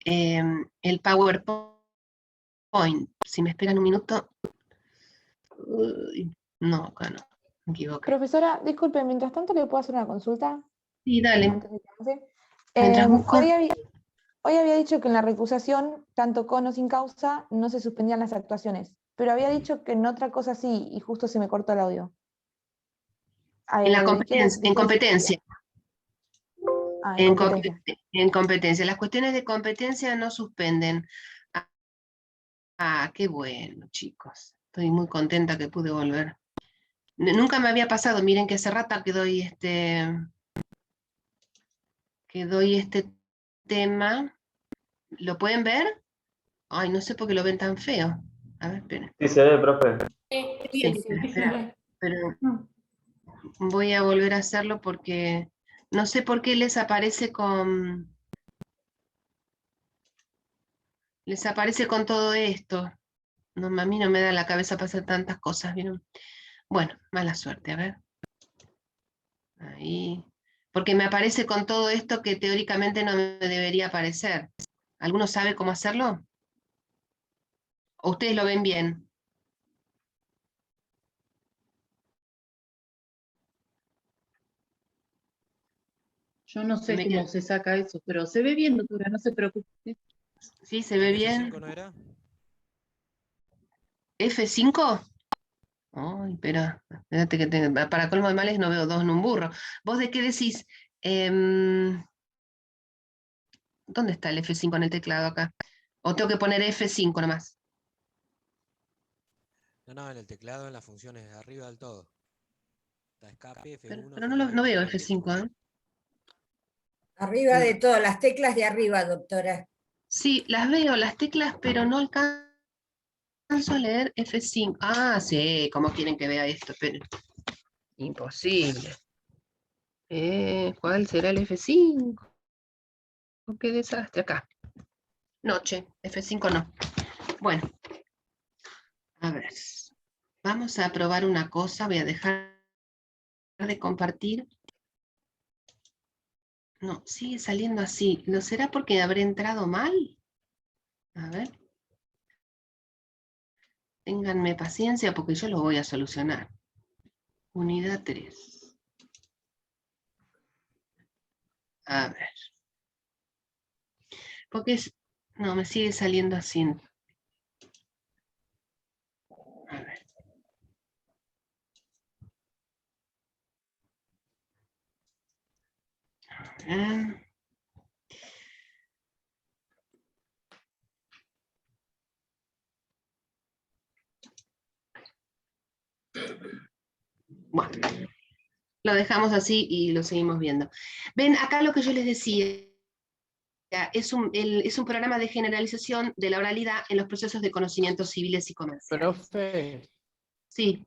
el PowerPoint. Si me esperan un minuto. Uy, no, acá no. Me equivoqué. Profesora, disculpe, mientras tanto le puedo hacer una consulta. Sí, dale. Antes de que avance. Mientras busco. Hoy había dicho que en la recusación, tanto con o sin causa, no se suspendían las actuaciones, pero había dicho que en otra cosa sí, y justo se me cortó el audio. En la competencia, en competencia. Ah, en competencia. En competencia. Las cuestiones de competencia no suspenden. Qué bueno, chicos. Estoy muy contenta que pude volver. Nunca me había pasado, miren que hace rato que doy este tema. ¿Lo pueden ver? Ay, no sé por qué lo ven tan feo. A ver, esperen. Sí, se ve, profe. Sí, espera, pero voy a volver a hacerlo porque no sé por qué les aparece con todo esto. No, a mí no me da la cabeza para hacer tantas cosas, ¿vieron? Bueno, mala suerte, a ver. Ahí. Porque me aparece con todo esto que teóricamente no me debería aparecer. ¿Alguno sabe cómo hacerlo? ¿O ustedes lo ven bien? Yo no sé cómo se saca eso, pero se ve bien, doctora, no se preocupe. ¿Sí? ¿Se ve bien? ¿F5 no era? ¿F5? Ay, espérate que para colmo de males no veo 2 en un burro. ¿Vos de qué decís? ¿Dónde está el F5 en el teclado acá? ¿O tengo que poner F5 nomás? No, en el teclado, en las funciones de arriba del todo. Está escape, F1, Pero F2 y no veo F5 quieto. F5, ¿eh? Arriba de todas las teclas de arriba, doctora. Sí, las veo, las teclas, pero no alcanzo a leer F5. Ah, sí, ¿cómo quieren que vea esto? Esperen. Imposible. ¿Cuál será el F5? Qué desastre acá. Noche, F5 no. Bueno, a ver. Vamos a probar una cosa. Voy a dejar de compartir. No, sigue saliendo así. ¿No será porque habré entrado mal? A ver. Ténganme paciencia porque yo lo voy a solucionar. Unidad 3. A ver. Porque no, me sigue saliendo así. A ver. A ver. Bueno, lo dejamos así y lo seguimos viendo. Ven, acá lo que yo les decía, es un programa de generalización de la oralidad en los procesos de conocimientos civiles y comerciales. Profe, Sí,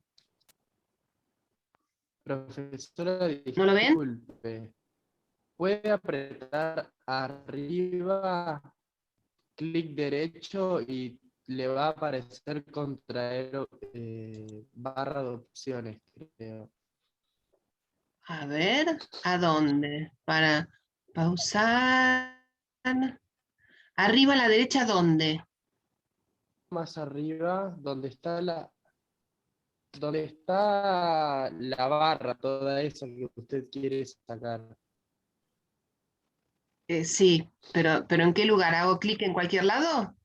profesora, ¿no lo ven? disculpe. ¿Puede apretar arriba, clic derecho y le va a aparecer contraer barra de opciones, creo? A ver, ¿a dónde? Para pausar. Arriba a la derecha, ¿dónde? Más arriba, donde está la barra, toda esa que usted quiere sacar. Sí, pero ¿en qué lugar? ¿Hago clic en cualquier lado?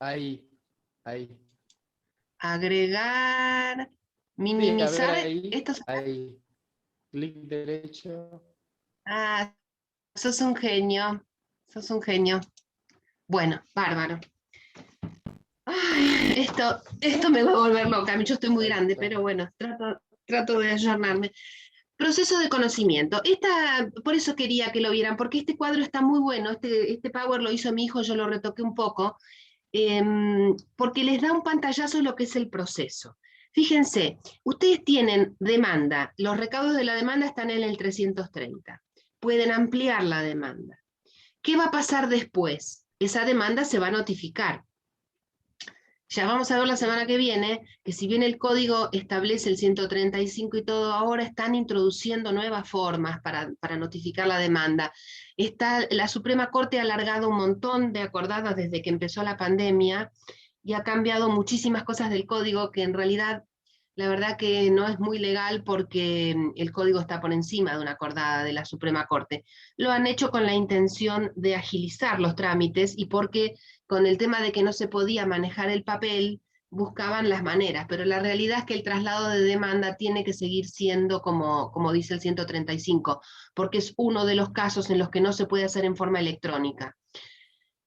Ahí. Agregar, Sí, a ver minimizar. ahí, ahí. Clic derecho. Ah, sos un genio. Sos un genio. Bueno, bárbaro. Ay, esto me va a volver loca. Yo estoy muy grande, pero bueno, trato de ayornarme. Proceso de conocimiento. Por eso quería que lo vieran, porque este cuadro está muy bueno. Este Power lo hizo mi hijo, yo lo retoqué un poco, porque les da un pantallazo de lo que es el proceso. Fíjense, ustedes tienen demanda, los recaudos de la demanda están en el 330. Pueden ampliar la demanda. ¿Qué va a pasar después? Esa demanda se va a notificar. Ya vamos a ver la semana que viene que si bien el código establece el 135 y todo, ahora están introduciendo nuevas formas para notificar la demanda. La Suprema Corte ha alargado un montón de acordadas desde que empezó la pandemia y ha cambiado muchísimas cosas del código que en realidad la verdad que no es muy legal porque el código está por encima de una acordada de la Suprema Corte. Lo han hecho con la intención de agilizar los trámites y porque con el tema de que no se podía manejar el papel, buscaban las maneras, pero la realidad es que el traslado de demanda tiene que seguir siendo como dice el 135, porque es uno de los casos en los que no se puede hacer en forma electrónica.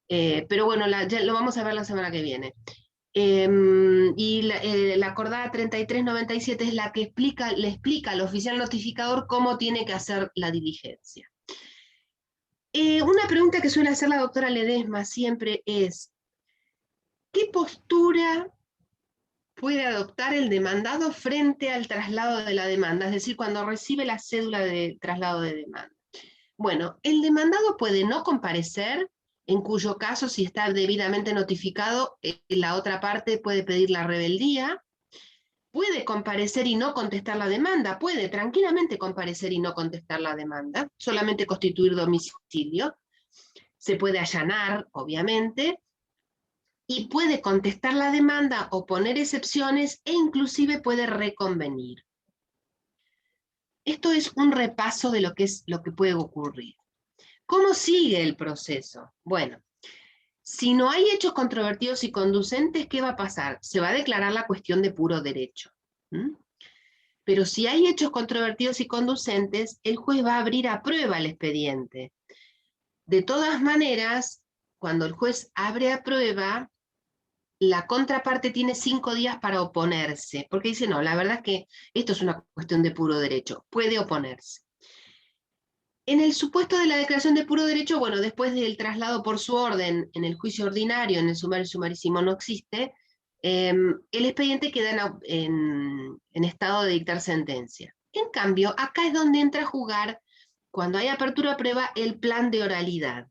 Pero bueno, ya lo vamos a ver la semana que viene. Y la acordada 3397 es la que le explica al oficial notificador cómo tiene que hacer la diligencia. Una pregunta que suele hacer la doctora Ledesma siempre es, ¿qué postura puede adoptar el demandado frente al traslado de la demanda? Es decir, cuando recibe la cédula de traslado de demanda. Bueno, el demandado puede no comparecer, en cuyo caso, si está debidamente notificado, la otra parte puede pedir la rebeldía, puede comparecer y no contestar la demanda, puede tranquilamente comparecer y no contestar la demanda, solamente constituir domicilio, se puede allanar, obviamente, y puede contestar la demanda o poner excepciones e inclusive puede reconvenir. Esto es un repaso de lo que puede ocurrir. ¿Cómo sigue el proceso? Bueno, Si no hay hechos controvertidos y conducentes, ¿qué va a pasar? Se va a declarar la cuestión de puro derecho. Pero si hay hechos controvertidos y conducentes, el juez va a abrir a prueba el expediente. De todas maneras, cuando el juez abre a prueba, la contraparte tiene 5 días para oponerse, porque dice, no, la verdad es que esto es una cuestión de puro derecho, puede oponerse. En el supuesto de la declaración de puro derecho, bueno, después del traslado por su orden en el juicio ordinario, en el sumario y sumarísimo no existe, el expediente queda en estado de dictar sentencia. En cambio, acá es donde entra a jugar, cuando hay apertura a prueba, el plan de oralidad.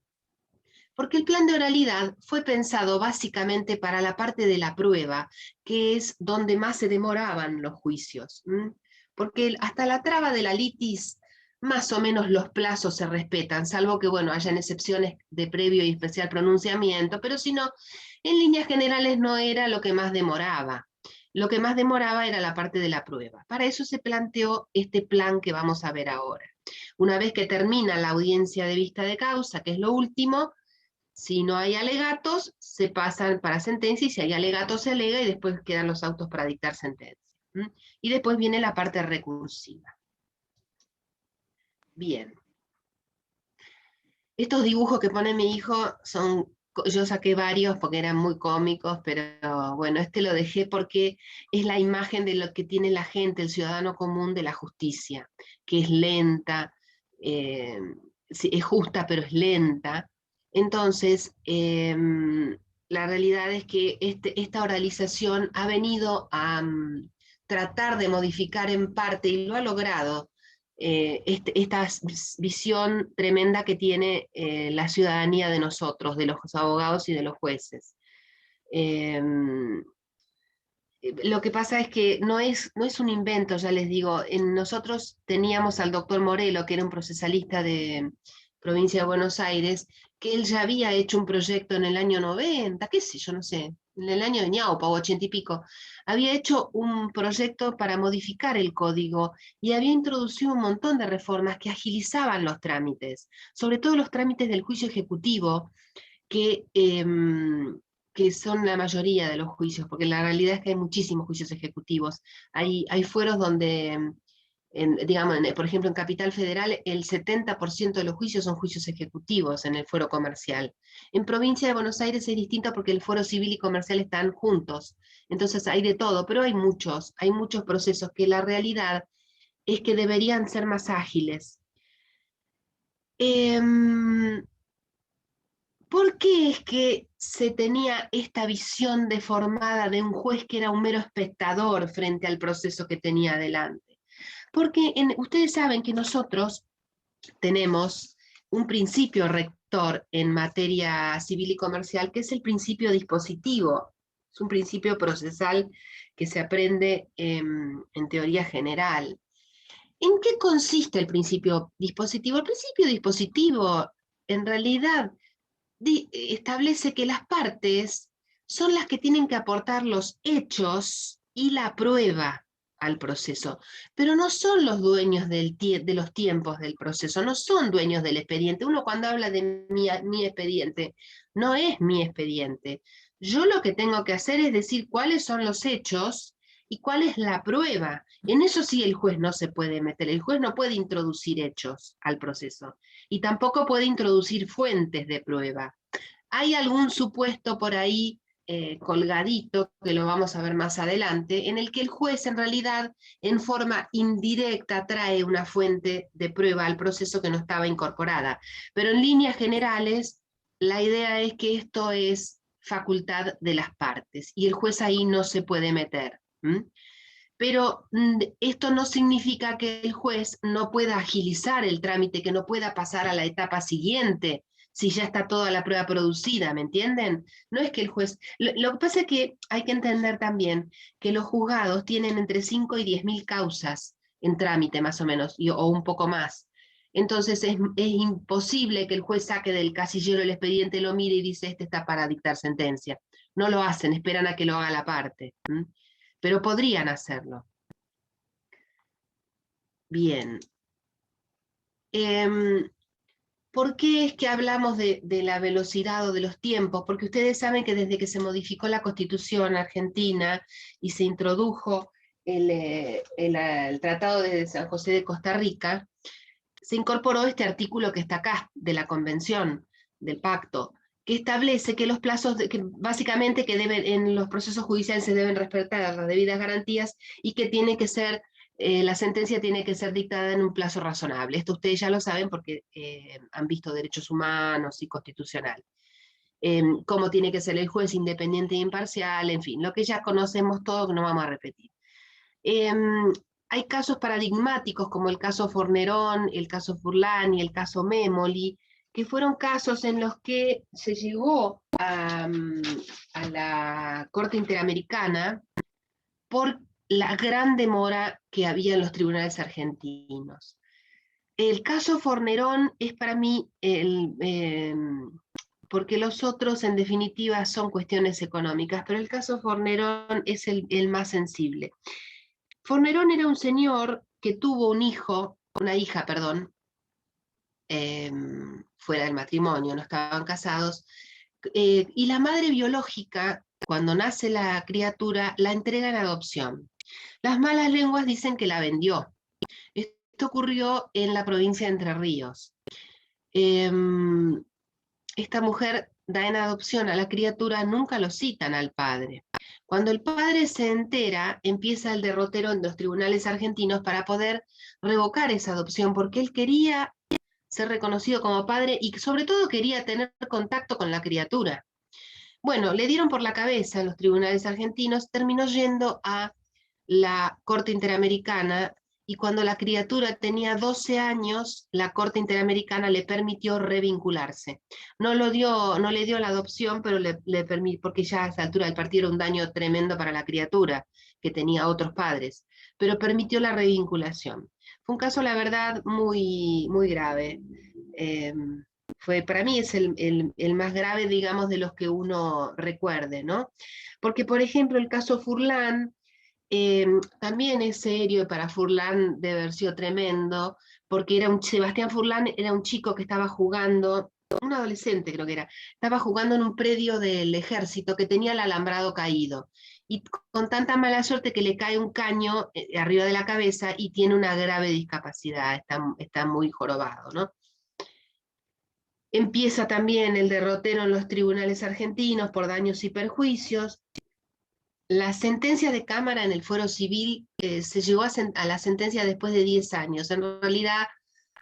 Porque el plan de oralidad fue pensado básicamente para la parte de la prueba, que es donde más se demoraban los juicios. Porque hasta la traba de la litis, más o menos los plazos se respetan, salvo que, bueno, hayan excepciones de previo y especial pronunciamiento, pero si no, en líneas generales no era lo que más demoraba. Lo que más demoraba era la parte de la prueba. Para eso se planteó este plan que vamos a ver ahora. Una vez que termina la audiencia de vista de causa, que es lo último, si no hay alegatos, se pasan para sentencia, y si hay alegatos se alega, y después quedan los autos para dictar sentencia. Y después viene la parte recursiva. Bien. Estos dibujos que pone mi hijo son, yo saqué varios porque eran muy cómicos, pero bueno, este lo dejé porque es la imagen de lo que tiene la gente, el ciudadano común de la justicia, que es lenta, sí, es justa pero es lenta. Entonces, la realidad es que esta oralización ha venido a tratar de modificar en parte, y lo ha logrado, esta visión tremenda que tiene la ciudadanía de nosotros, de los abogados y de los jueces. Lo que pasa es que no es un invento, ya les digo. Nosotros teníamos al doctor Morelo, que era un procesalista de provincia de Buenos Aires, que él ya había hecho un proyecto en el año 90, qué sé yo, no sé, en el año de ñaupa, 80 y pico, había hecho un proyecto para modificar el código y había introducido un montón de reformas que agilizaban los trámites, sobre todo los trámites del juicio ejecutivo, que son la mayoría de los juicios, porque la realidad es que hay muchísimos juicios ejecutivos. Hay fueros donde, digamos, por ejemplo, en Capital Federal, el 70% de los juicios son juicios ejecutivos en el fuero comercial. En Provincia de Buenos Aires es distinto porque el fuero civil y comercial están juntos. Entonces hay de todo, pero hay muchos procesos que la realidad es que deberían ser más ágiles. ¿Por qué es que se tenía esta visión deformada de un juez que era un mero espectador frente al proceso que tenía adelante? Porque ustedes saben que nosotros tenemos un principio rector en materia civil y comercial, que es el principio dispositivo. Es un principio procesal que se aprende en teoría general. ¿En qué consiste el principio dispositivo? El principio dispositivo, en realidad, establece que las partes son las que tienen que aportar los hechos y la prueba al proceso, pero no son los dueños de los tiempos del proceso, no son dueños del expediente. Uno cuando habla de mi expediente, no es mi expediente. Yo lo que tengo que hacer es decir cuáles son los hechos y cuál es la prueba. En eso sí el juez no se puede meter, el juez no puede introducir hechos al proceso y tampoco puede introducir fuentes de prueba. Hay algún supuesto por ahí colgadito, que lo vamos a ver más adelante, en el que el juez en realidad en forma indirecta trae una fuente de prueba al proceso que no estaba incorporada. Pero en líneas generales, la idea es que esto es facultad de las partes y el juez ahí no se puede meter. Pero esto no significa que el juez no pueda agilizar el trámite, que no pueda pasar a la etapa siguiente, si ya está toda la prueba producida, ¿me entienden? No es que el juez... Lo que pasa es que hay que entender también que los juzgados tienen entre 5 y 10.000 causas en trámite, más o menos, o un poco más. Entonces es imposible que el juez saque del casillero el expediente, lo mire y dice, este está para dictar sentencia. No lo hacen, esperan a que lo haga la parte. Pero podrían hacerlo. Bien. ¿Por qué es que hablamos de la velocidad o de los tiempos? Porque ustedes saben que desde que se modificó la Constitución argentina y se introdujo el Tratado de San José de Costa Rica, se incorporó este artículo que está acá, de la Convención, del Pacto, que establece que los plazos, que básicamente que deben, en los procesos judiciales se deben respetar las debidas garantías y que tiene que ser, la sentencia tiene que ser dictada en un plazo razonable. Esto ustedes ya lo saben porque han visto derechos humanos y constitucional. Cómo tiene que ser el juez independiente e imparcial, en fin, lo que ya conocemos todo, que no vamos a repetir. Hay casos paradigmáticos como el caso Fornerón, el caso Furlan y el caso Memoli, que fueron casos en los que se llegó a la Corte Interamericana por la gran demora que había en los tribunales argentinos. El caso Fornerón es para mí, porque los otros en definitiva son cuestiones económicas, pero el caso Fornerón es el más sensible. Fornerón era un señor que tuvo una hija, fuera del matrimonio, no estaban casados, y la madre biológica, cuando nace la criatura, la entrega en adopción. Las malas lenguas dicen que la vendió. Esto ocurrió en la provincia de Entre Ríos. Esta mujer da en adopción a la criatura, nunca lo citan al padre. Cuando el padre se entera, empieza el derrotero en los tribunales argentinos para poder revocar esa adopción, porque él quería ser reconocido como padre y sobre todo quería tener contacto con la criatura. Bueno, le dieron por la cabeza en los tribunales argentinos, terminó yendo a la Corte Interamericana, y cuando la criatura tenía 12 años, la Corte Interamericana le permitió revincularse. No le dio la adopción, pero le permitió, porque ya a esa altura del partido era un daño tremendo para la criatura, que tenía otros padres, pero permitió la revinculación. Fue un caso, la verdad, muy, muy grave. Para mí es el más grave, digamos, de los que uno recuerde, ¿no? Porque, por ejemplo, el caso Furlan, también es serio, y para Furlan debe haber sido tremendo, porque Sebastián Furlan era un chico que estaba jugando, un adolescente creo que era, estaba jugando en un predio del ejército que tenía el alambrado caído, y con tanta mala suerte que le cae un caño arriba de la cabeza y tiene una grave discapacidad, está muy jorobado, ¿no? Empieza también el derrotero en los tribunales argentinos por daños y perjuicios. La sentencia de Cámara en el fuero civil se llegó a la sentencia después de 10 años. En realidad,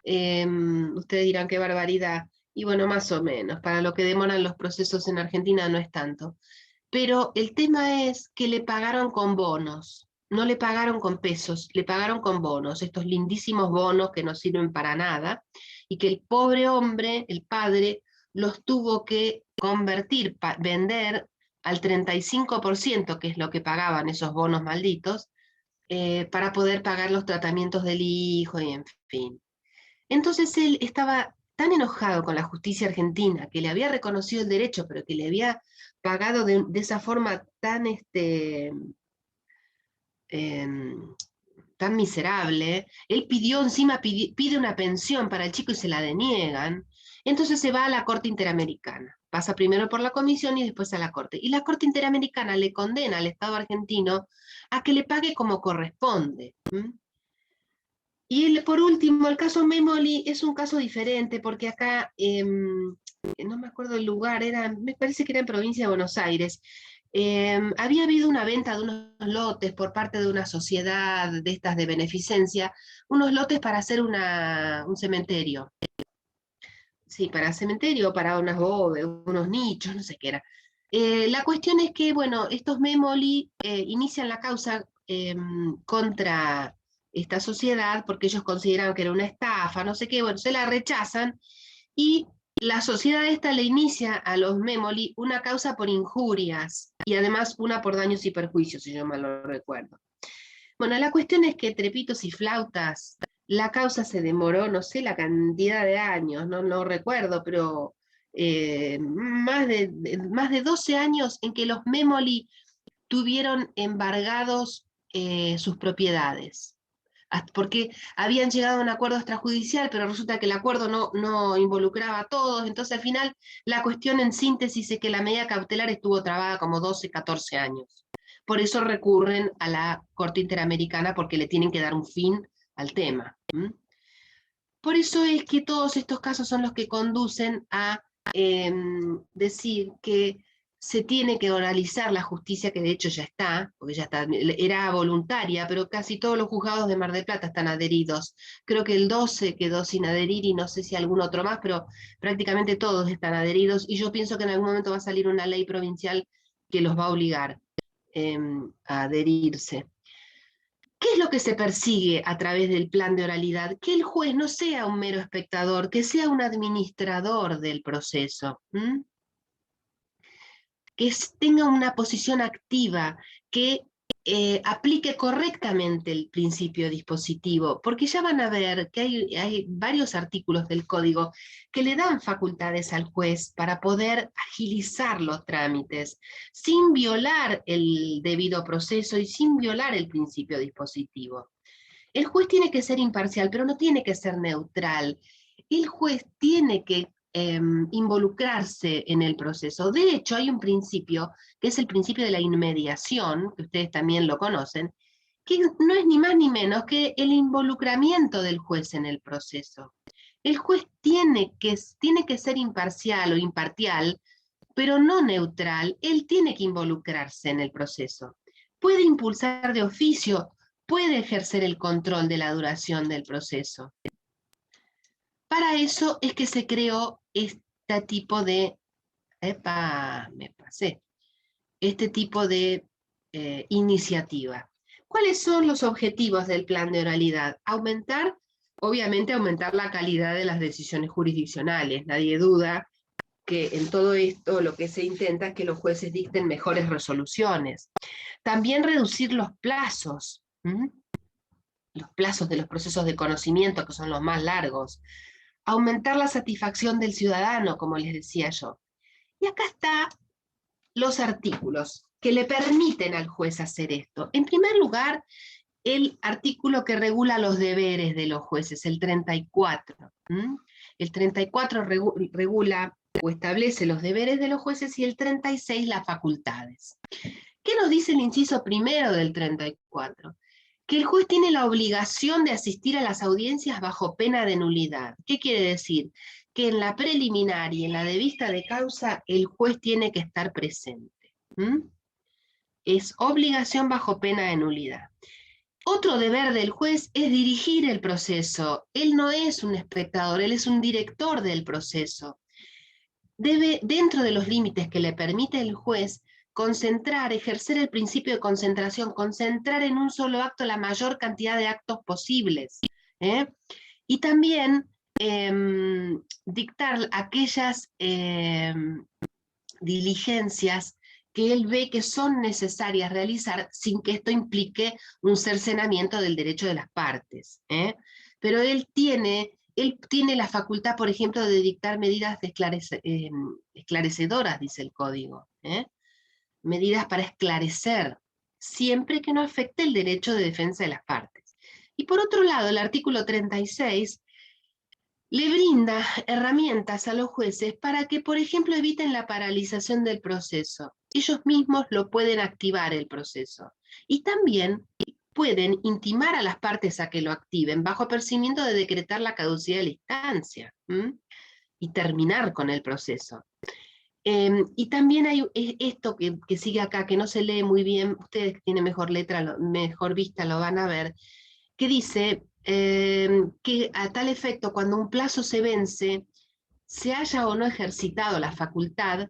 ustedes dirán qué barbaridad, y bueno, más o menos, para lo que demoran los procesos en Argentina no es tanto. Pero el tema es que le pagaron con bonos, no le pagaron con pesos, le pagaron con bonos, estos lindísimos bonos que no sirven para nada, y que el pobre hombre, el padre, los tuvo que convertir, vender al 35%, que es lo que pagaban esos bonos malditos, para poder pagar los tratamientos del hijo y en fin. Entonces él estaba tan enojado con la justicia argentina, que le había reconocido el derecho, pero que le había pagado de esa forma tan, tan miserable. Él pidió encima, pide una pensión para el chico y se la deniegan. Entonces se va a la Corte Interamericana. Pasa primero por la comisión y después a la Corte. Y la Corte Interamericana le condena al Estado argentino a que le pague como corresponde. Y por último, el caso Memoli es un caso diferente, porque acá, no me acuerdo el lugar, me parece que era en provincia de Buenos Aires. Había habido una venta de unos lotes por parte de una sociedad de estas de beneficencia, unos lotes para hacer un cementerio. Sí, para cementerio, para unas bóvedas, unos nichos, no sé qué era. La cuestión es que, bueno, estos Memoli inician la causa contra esta sociedad porque ellos consideraban que era una estafa, no sé qué, bueno, se la rechazan, y la sociedad esta le inicia a los Memoli una causa por injurias y además una por daños y perjuicios, si yo mal lo recuerdo. Bueno, la cuestión es que entre pitos y flautas, la causa se demoró, no sé la cantidad de años, no recuerdo, pero más de 12 años en que los Memoli tuvieron embargados sus propiedades. porque habían llegado a un acuerdo extrajudicial, pero resulta que el acuerdo no involucraba a todos, entonces al final la cuestión en síntesis es que la medida cautelar estuvo trabada como 12, 14 años. Por eso recurren a la Corte Interamericana, porque le tienen que dar un fin al tema. Por eso es que todos estos casos son los que conducen a decir que se tiene que oralizar la justicia, que de hecho ya está, porque ya está, era voluntaria, pero casi todos los juzgados de Mar del Plata están adheridos. Creo que el 12 quedó sin adherir y no sé si algún otro más, pero prácticamente todos están adheridos, y yo pienso que en algún momento va a salir una ley provincial que los va a obligar a adherirse. ¿Qué es lo que se persigue a través del plan de oralidad? Que el juez no sea un mero espectador, que sea un administrador del proceso. Que tenga una posición activa, que aplique correctamente el principio dispositivo, porque ya van a ver que hay varios artículos del código que le dan facultades al juez para poder agilizar los trámites, sin violar el debido proceso y sin violar el principio dispositivo. El juez tiene que ser imparcial, pero no tiene que ser neutral. El juez tiene que involucrarse en el proceso. De hecho, hay un principio, que es el principio de la inmediación, que ustedes también lo conocen, que no es ni más ni menos que el involucramiento del juez en el proceso. El juez tiene que ser imparcial o imparcial, pero no neutral. Él tiene que involucrarse en el proceso. Puede impulsar de oficio, puede ejercer el control de la duración del proceso. Para eso es que se creó este tipo de, iniciativa. ¿Cuáles son los objetivos del plan de oralidad? Obviamente aumentar la calidad de las decisiones jurisdiccionales. Nadie duda que en todo esto lo que se intenta es que los jueces dicten mejores resoluciones. También reducir los plazos de los procesos de conocimiento, que son los más largos. Aumentar la satisfacción del ciudadano, como les decía yo. Y acá están los artículos que le permiten al juez hacer esto. En primer lugar, el artículo que regula los deberes de los jueces, el 34. El 34 regula o establece los deberes de los jueces y el 36 las facultades. ¿Qué nos dice el inciso primero del 34? Que el juez tiene la obligación de asistir a las audiencias bajo pena de nulidad. ¿Qué quiere decir? Que en la preliminar y en la de vista de causa el juez tiene que estar presente. Es obligación bajo pena de nulidad. Otro deber del juez es dirigir el proceso. Él no es un espectador, él es un director del proceso. Debe, dentro de los límites que le permite el juez, concentrar, ejercer el principio de concentración, concentrar en un solo acto la mayor cantidad de actos posibles. Y también dictar aquellas diligencias que él ve que son necesarias realizar sin que esto implique un cercenamiento del derecho de las partes. Pero él tiene la facultad, por ejemplo, de dictar medidas esclarecedoras, dice el código. Medidas para esclarecer, siempre que no afecte el derecho de defensa de las partes. Y por otro lado, el artículo 36 le brinda herramientas a los jueces para que, por ejemplo, eviten la paralización del proceso. Ellos mismos lo pueden activar el proceso. Y también pueden intimar a las partes a que lo activen, bajo apercibimiento de decretar la caducidad de la instancia y terminar con el proceso. Y también hay esto que sigue acá, que no se lee muy bien, ustedes que tienen mejor letra, mejor vista lo van a ver, que dice que a tal efecto, cuando un plazo se vence, se haya o no ejercitado la facultad,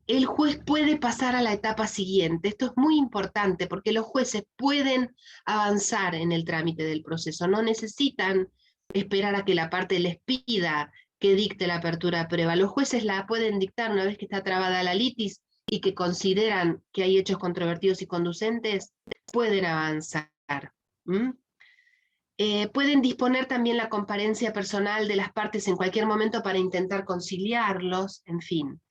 el juez puede pasar a la etapa siguiente. Esto es muy importante porque los jueces pueden avanzar en el trámite del proceso, no necesitan esperar a que la parte les pida que dicte la apertura de prueba. Los jueces la pueden dictar una vez que está trabada la litis y que consideran que hay hechos controvertidos y conducentes, pueden avanzar. Pueden disponer también la comparencia personal de las partes en cualquier momento para intentar conciliarlos, en fin.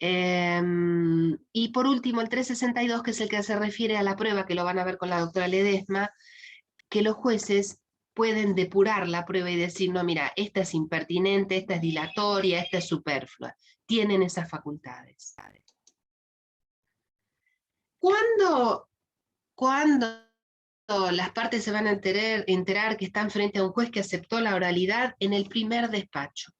Y por último, el 362, que es el que se refiere a la prueba, que lo van a ver con la doctora Ledesma, que los jueces pueden depurar la prueba y decir, no, mira, esta es impertinente, esta es dilatoria, esta es superflua. Tienen esas facultades. ¿Cuándo las partes se van a enterar que están frente a un juez que aceptó la oralidad? En el primer despacho.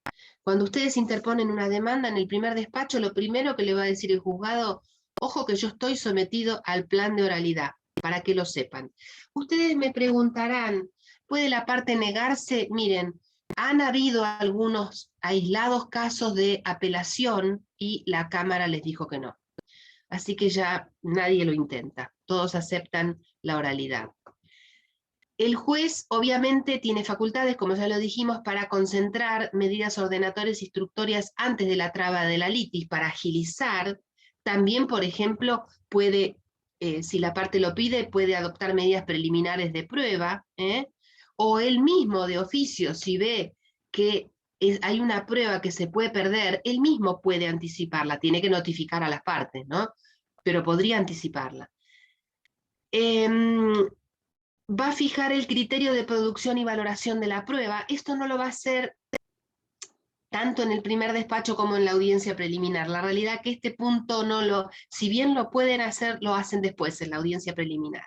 Cuando ustedes interponen una demanda en el primer despacho, lo primero que le va a decir el juzgado, ojo que yo estoy sometido al plan de oralidad, para que lo sepan. Ustedes me preguntarán, ¿puede la parte negarse? Miren, han habido algunos aislados casos de apelación y la Cámara les dijo que no. Así que ya nadie lo intenta, todos aceptan la oralidad. El juez obviamente tiene facultades, como ya lo dijimos, para concentrar medidas ordenatorias e instructorias antes de la traba de la litis, para agilizar. También, por ejemplo, puede, si la parte lo pide, puede adoptar medidas preliminares de prueba, o él mismo de oficio, si ve que hay una prueba que se puede perder, él mismo puede anticiparla, tiene que notificar a las partes, ¿no? Pero podría anticiparla. Va a fijar el criterio de producción y valoración de la prueba. Esto no lo va a hacer tanto en el primer despacho como en la audiencia preliminar. La realidad es que este punto no lo, si bien lo pueden hacer, lo hacen después en la audiencia preliminar.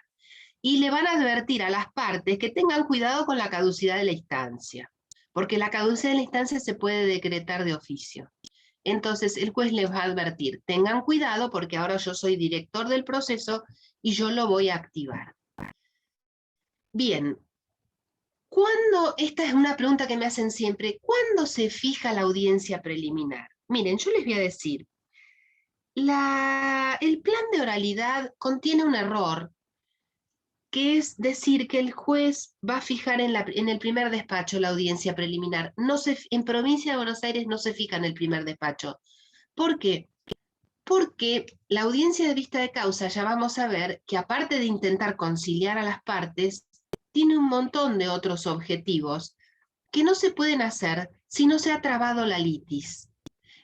Y le van a advertir a las partes que tengan cuidado con la caducidad de la instancia, porque la caducidad de la instancia se puede decretar de oficio. Entonces el juez les va a advertir, tengan cuidado porque ahora yo soy director del proceso y yo lo voy a activar. Bien, esta es una pregunta que me hacen siempre, ¿cuándo se fija la audiencia preliminar? Miren, yo les voy a decir, el plan de oralidad contiene un error, que es decir que el juez va a fijar en el primer despacho la audiencia preliminar. En Provincia de Buenos Aires no se fija en el primer despacho. ¿Por qué? Porque la audiencia de vista de causa, ya vamos a ver, que aparte de intentar conciliar a las partes, tiene un montón de otros objetivos que no se pueden hacer si no se ha trabado la litis.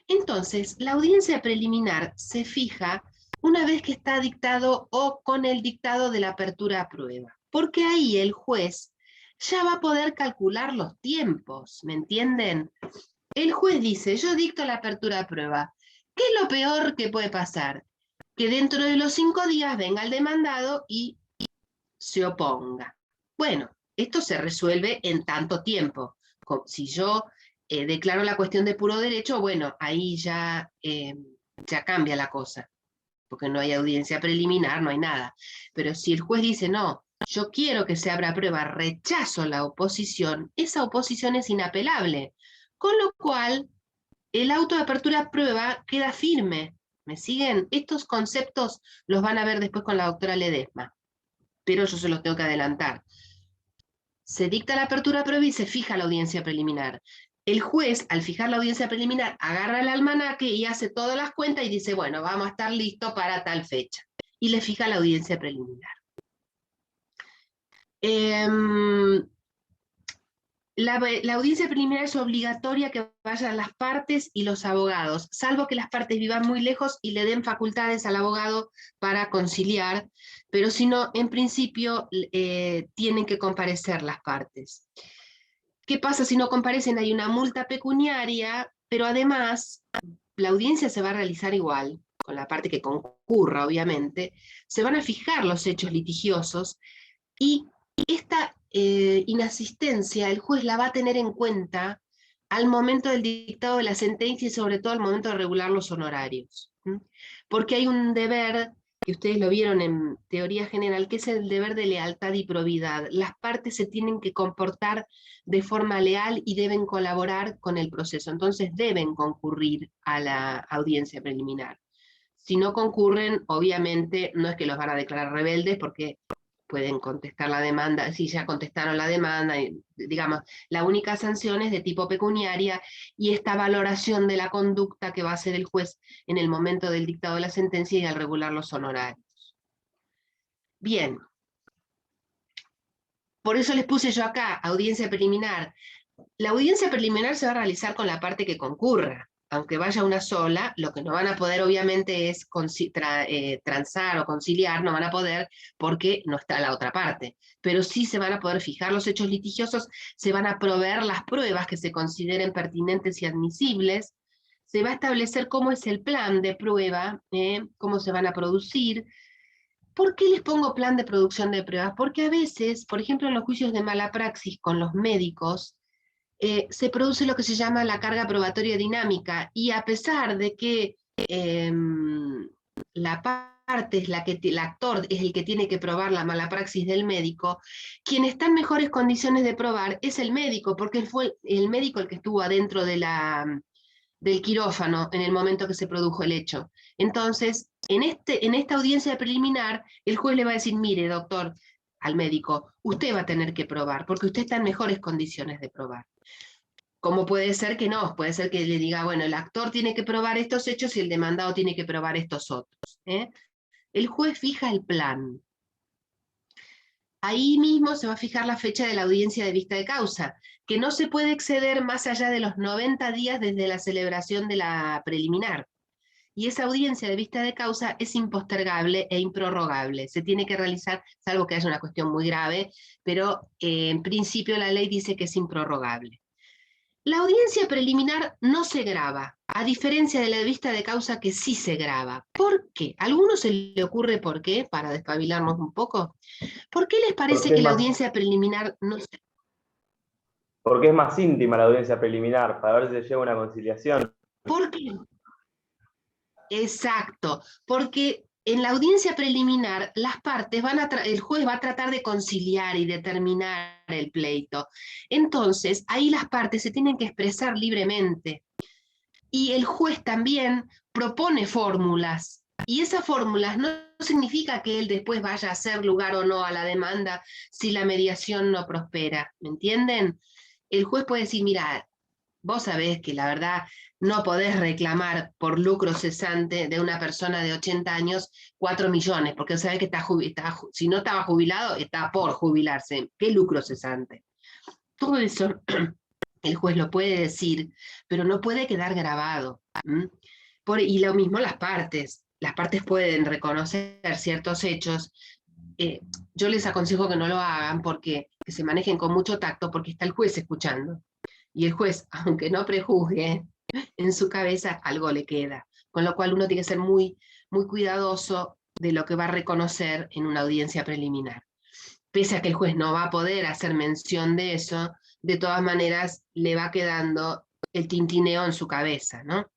Entonces, la audiencia preliminar se fija una vez que está dictado o con el dictado de la apertura a prueba, porque ahí el juez ya va a poder calcular los tiempos, ¿me entienden? El juez dice, yo dicto la apertura a prueba. ¿Qué es lo peor que puede pasar? Que dentro de los 5 días venga el demandado y se oponga. Bueno, esto se resuelve en tanto tiempo. Si yo declaro la cuestión de puro derecho, bueno, ahí ya cambia la cosa, porque no hay audiencia preliminar, no hay nada. Pero si el juez dice, no, yo quiero que se abra prueba, rechazo la oposición, esa oposición es inapelable. Con lo cual, el auto de apertura a prueba queda firme. ¿Me siguen? Estos conceptos los van a ver después con la doctora Ledesma, pero yo se los tengo que adelantar. Se dicta la apertura a prueba y se fija la audiencia preliminar. El juez, al fijar la audiencia preliminar, agarra el almanaque y hace todas las cuentas y dice, bueno, vamos a estar listos para tal fecha. Y le fija la audiencia preliminar. La audiencia preliminar es obligatoria que vayan las partes y los abogados, salvo que las partes vivan muy lejos y le den facultades al abogado para conciliar, pero si no, en principio tienen que comparecer las partes. ¿Qué pasa si no comparecen? Hay una multa pecuniaria, pero además la audiencia se va a realizar igual, con la parte que concurra, obviamente, se van a fijar los hechos litigiosos y esta inasistencia el juez la va a tener en cuenta al momento del dictado de la sentencia y sobre todo al momento de regular los honorarios. Porque hay un deber, que ustedes lo vieron en teoría general, que es el deber de lealtad y probidad. Las partes se tienen que comportar de forma leal y deben colaborar con el proceso. Entonces deben concurrir a la audiencia preliminar. Si no concurren, obviamente no es que los van a declarar rebeldes porque pueden contestar la demanda, si ya contestaron la demanda, digamos, la única sanción es de tipo pecuniaria y esta valoración de la conducta que va a hacer el juez en el momento del dictado de la sentencia y al regular los honorarios. Bien. Por eso les puse yo acá, audiencia preliminar. La audiencia preliminar se va a realizar con la parte que concurra. aunque vaya una sola, lo que no van a poder obviamente es transar o conciliar, no van a poder porque no está la otra parte, pero sí se van a poder fijar los hechos litigiosos, se van a proveer las pruebas que se consideren pertinentes y admisibles, se va a establecer cómo es el plan de prueba, cómo se van a producir. ¿Por qué les pongo plan de producción de pruebas? Porque a veces, por ejemplo, en los juicios de mala praxis con los médicos, se produce lo que se llama la carga probatoria dinámica, y a pesar de que la parte es la que el actor es el que tiene que probar la mala praxis del médico, quien está en mejores condiciones de probar es el médico, porque fue el médico el que estuvo adentro de del quirófano en el momento que se produjo el hecho. Entonces, en esta audiencia preliminar, el juez le va a decir, mire, doctor, al médico, usted va a tener que probar, porque usted está en mejores condiciones de probar. Como puede ser que no, puede ser que le diga, bueno, el actor tiene que probar estos hechos y el demandado tiene que probar estos otros. El juez fija el plan. Ahí mismo se va a fijar la fecha de la audiencia de vista de causa, que no se puede exceder más allá de los 90 días desde la celebración de la preliminar. Y esa audiencia de vista de causa es impostergable e improrrogable. Se tiene que realizar, salvo que haya una cuestión muy grave, pero en principio la ley dice que es improrrogable. La audiencia preliminar no se graba, a diferencia de la vista de causa que sí se graba. ¿Por qué? ¿A alguno se le ocurre por qué? Para despabilarnos un poco. ¿Por qué les parece que la audiencia preliminar no se... Porque es más íntima la audiencia preliminar, para ver si se llega a una conciliación. ¿Por qué? Exacto, porque en la audiencia preliminar las partes el juez va a tratar de conciliar y determinar el pleito. Entonces, ahí las partes se tienen que expresar libremente. Y el juez también propone fórmulas. Y esas fórmulas no significa que él después vaya a hacer lugar o no a la demanda si la mediación no prospera. ¿Me entienden? El juez puede decir, mira, vos sabés que la verdad no podés reclamar por lucro cesante de una persona de 80 años 4 millones, porque sabés que si no estaba jubilado, está por jubilarse. ¿Qué lucro cesante? Todo eso el juez lo puede decir, pero no puede quedar grabado. Y lo mismo las partes. Las partes pueden reconocer ciertos hechos. Yo les aconsejo que no lo hagan, que se manejen con mucho tacto, porque está el juez escuchando. Y el juez, aunque no prejuzgue, en su cabeza algo le queda. Con lo cual uno tiene que ser muy, muy cuidadoso de lo que va a reconocer en una audiencia preliminar. Pese a que el juez no va a poder hacer mención de eso, de todas maneras le va quedando el tintineo en su cabeza, ¿no?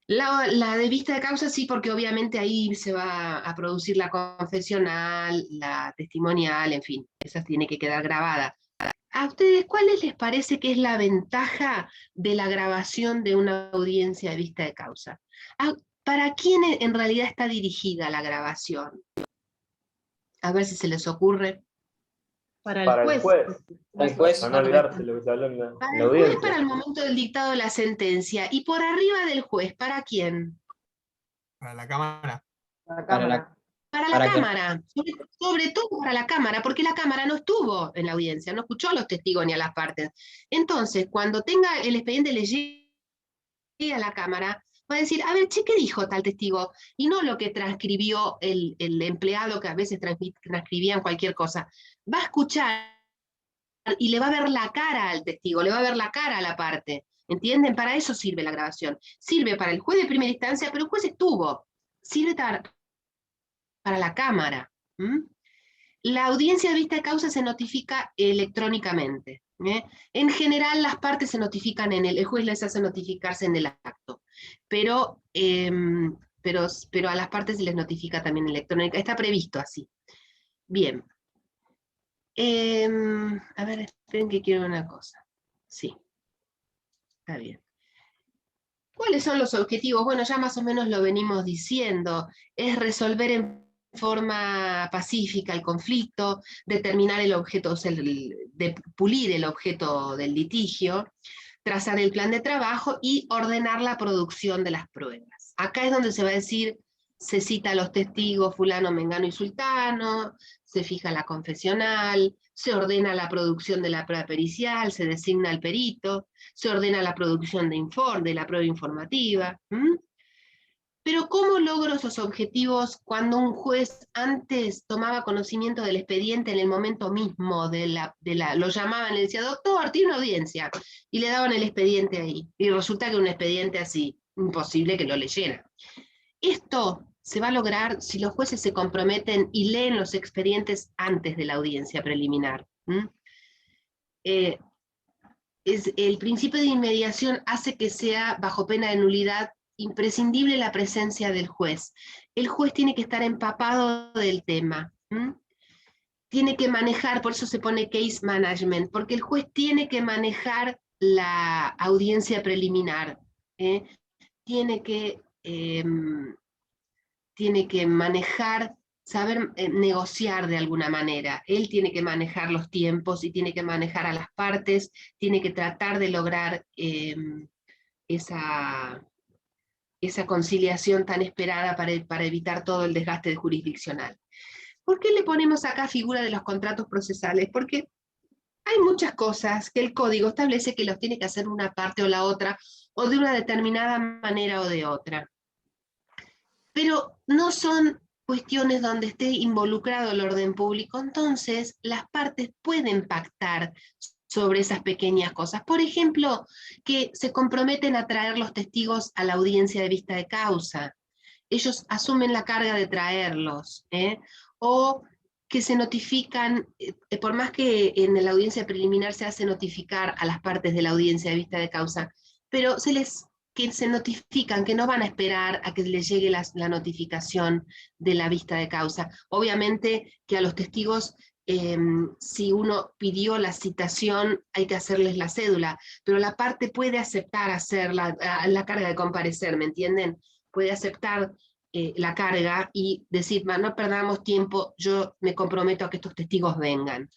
La de vista de causa sí, porque obviamente ahí se va a producir la confesional, la testimonial, en fin, esa tiene que quedar grabada. ¿A ustedes cuáles les parece que es la ventaja de la grabación de una audiencia de vista de causa? ¿Para quién en realidad está dirigida la grabación? A ver si se les ocurre. Para el juez. El juez. Para no olvidarse lo que se habló en la Para el juez, audiencia. para el momento del dictado de la sentencia. Y por arriba del juez, ¿para quién? Para la cámara. Para la Cámara, sobre todo para la Cámara, porque la Cámara no estuvo en la audiencia, no escuchó a los testigos ni a las partes. Entonces, cuando tenga el expediente, le llegue a la Cámara, va a decir, a ver, che, ¿qué dijo tal testigo? Y no lo que transcribió el empleado, que a veces transcribían cualquier cosa. Va a escuchar y le va a ver la cara al testigo, le va a ver la cara a la parte. ¿Entienden? Para eso sirve la grabación. Sirve para el juez de primera instancia, pero el juez estuvo. Sirve para la Cámara. La audiencia de vista de causa se notifica electrónicamente. En general las partes se notifican el juez les hace notificarse en el acto, pero a las partes se les notifica también electrónica, está previsto así. Bien. A ver, esperen que quiero una cosa. Sí, está bien. ¿Cuáles son los objetivos? Bueno, ya más o menos lo venimos diciendo, es resolver en forma pacífica el conflicto, determinar el objeto, o sea, de pulir el objeto del litigio, trazar el plan de trabajo y ordenar la producción de las pruebas. Acá es donde se va a decir, se cita a los testigos fulano, mengano y sultano, se fija la confesional, se ordena la producción de la prueba pericial, se designa al perito, se ordena la producción de la prueba informativa. Pero ¿cómo logro esos objetivos cuando un juez antes tomaba conocimiento del expediente en el momento mismo lo llamaban, le decía, doctor, tiene una audiencia, y le daban el expediente ahí, y resulta que un expediente así, imposible que lo leyera. Esto se va a lograr si los jueces se comprometen y leen los expedientes antes de la audiencia preliminar. El principio de inmediación hace que sea, bajo pena de nulidad, imprescindible la presencia del juez. El juez tiene que estar empapado del tema. Tiene que manejar, por eso se pone case management, porque el juez tiene que manejar la audiencia preliminar. Tiene que manejar, saber negociar de alguna manera. Él tiene que manejar los tiempos y tiene que manejar a las partes, tiene que tratar de lograr esa conciliación tan esperada para evitar todo el desgaste jurisdiccional. ¿Por qué le ponemos acá figura de los contratos procesales? Porque hay muchas cosas que el código establece que los tiene que hacer una parte o la otra, o de una determinada manera o de otra. Pero no son cuestiones donde esté involucrado el orden público, entonces las partes pueden pactar sobre esas pequeñas cosas. Por ejemplo, que se comprometen a traer los testigos a la audiencia de vista de causa. Ellos asumen la carga de traerlos, o que se notifican, por más que en la audiencia preliminar se hace notificar a las partes de la audiencia de vista de causa, pero que se notifican, que no van a esperar a que les llegue la notificación de la vista de causa. Obviamente que a los testigos, si uno pidió la citación, hay que hacerles la cédula, pero la parte puede aceptar hacer la carga de comparecer, ¿me entienden? Puede aceptar la carga y decir, no perdamos tiempo, yo me comprometo a que estos testigos vengan.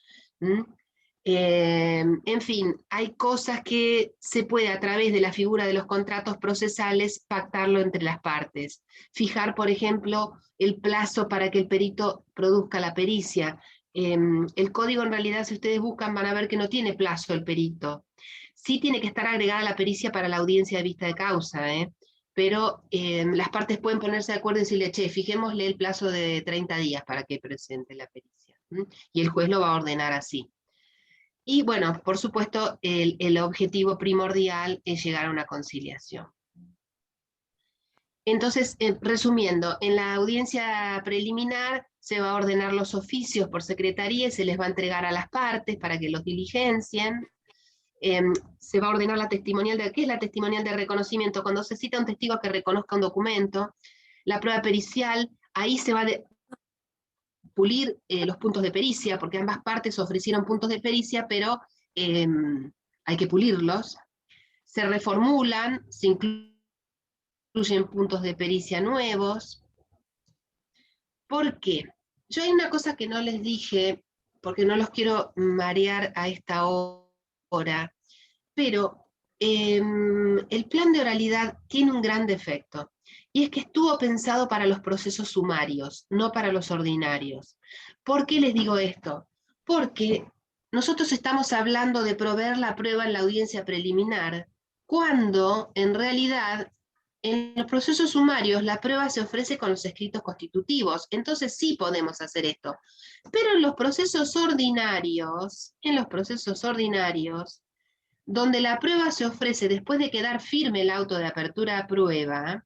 En fin, hay cosas que se puede a través de la figura de los contratos procesales pactarlo entre las partes. Fijar, por ejemplo, el plazo para que el perito produzca la pericia. El código en realidad, si ustedes buscan, van a ver que no tiene plazo el perito. Sí tiene que estar agregada la pericia para la audiencia de vista de causa, pero las partes pueden ponerse de acuerdo y decirle, che, fijémosle el plazo de 30 días para que presente la pericia. Y el juez lo va a ordenar así. Y bueno, por supuesto, el objetivo primordial es llegar a una conciliación. Entonces, resumiendo, en la audiencia preliminar se va a ordenar los oficios por secretaría y se les va a entregar a las partes para que los diligencien. Se va a ordenar la testimonial ¿qué es la testimonial de reconocimiento? Cuando se cita un testigo que reconozca un documento. La prueba pericial, ahí se va a pulir los puntos de pericia, porque ambas partes ofrecieron puntos de pericia, pero hay que pulirlos. Se reformulan, se incluyen puntos de pericia nuevos. ¿Por qué? Yo hay una cosa que no les dije, porque no los quiero marear a esta hora, pero el plan de oralidad tiene un gran defecto, y es que estuvo pensado para los procesos sumarios, no para los ordinarios. ¿Por qué les digo esto? Porque nosotros estamos hablando de proveer la prueba en la audiencia preliminar, cuando en realidad en los procesos sumarios la prueba se ofrece con los escritos constitutivos, entonces sí podemos hacer esto. Pero en los procesos ordinarios, donde la prueba se ofrece después de quedar firme el auto de apertura a prueba,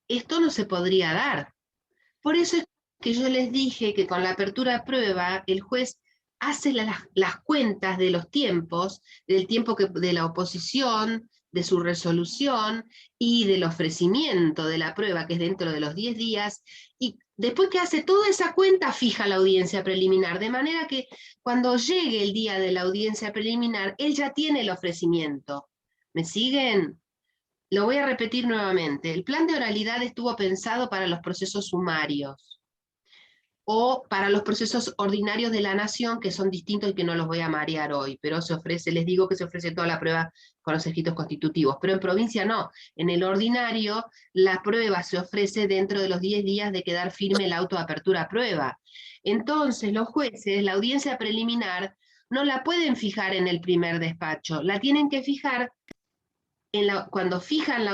esto no se podría dar. Por eso es que yo les dije que con la apertura a prueba el juez hace las cuentas de los tiempos, del tiempo de la oposición, de su resolución y del ofrecimiento de la prueba, que es dentro de los 10 días, y después que hace toda esa cuenta, fija la audiencia preliminar, de manera que cuando llegue el día de la audiencia preliminar, él ya tiene el ofrecimiento. ¿Me siguen? Lo voy a repetir nuevamente. El plan de oralidad estuvo pensado para los procesos sumarios. o para los procesos ordinarios de la nación, que son distintos y que no los voy a marear hoy, pero se ofrece, les digo que se ofrece toda la prueba con los escritos constitutivos, pero en provincia no, en el ordinario la prueba se ofrece dentro de los 10 días de quedar firme el auto de apertura a prueba. Entonces los jueces, la audiencia preliminar, no la pueden fijar en el primer despacho, la tienen que fijar cuando fijan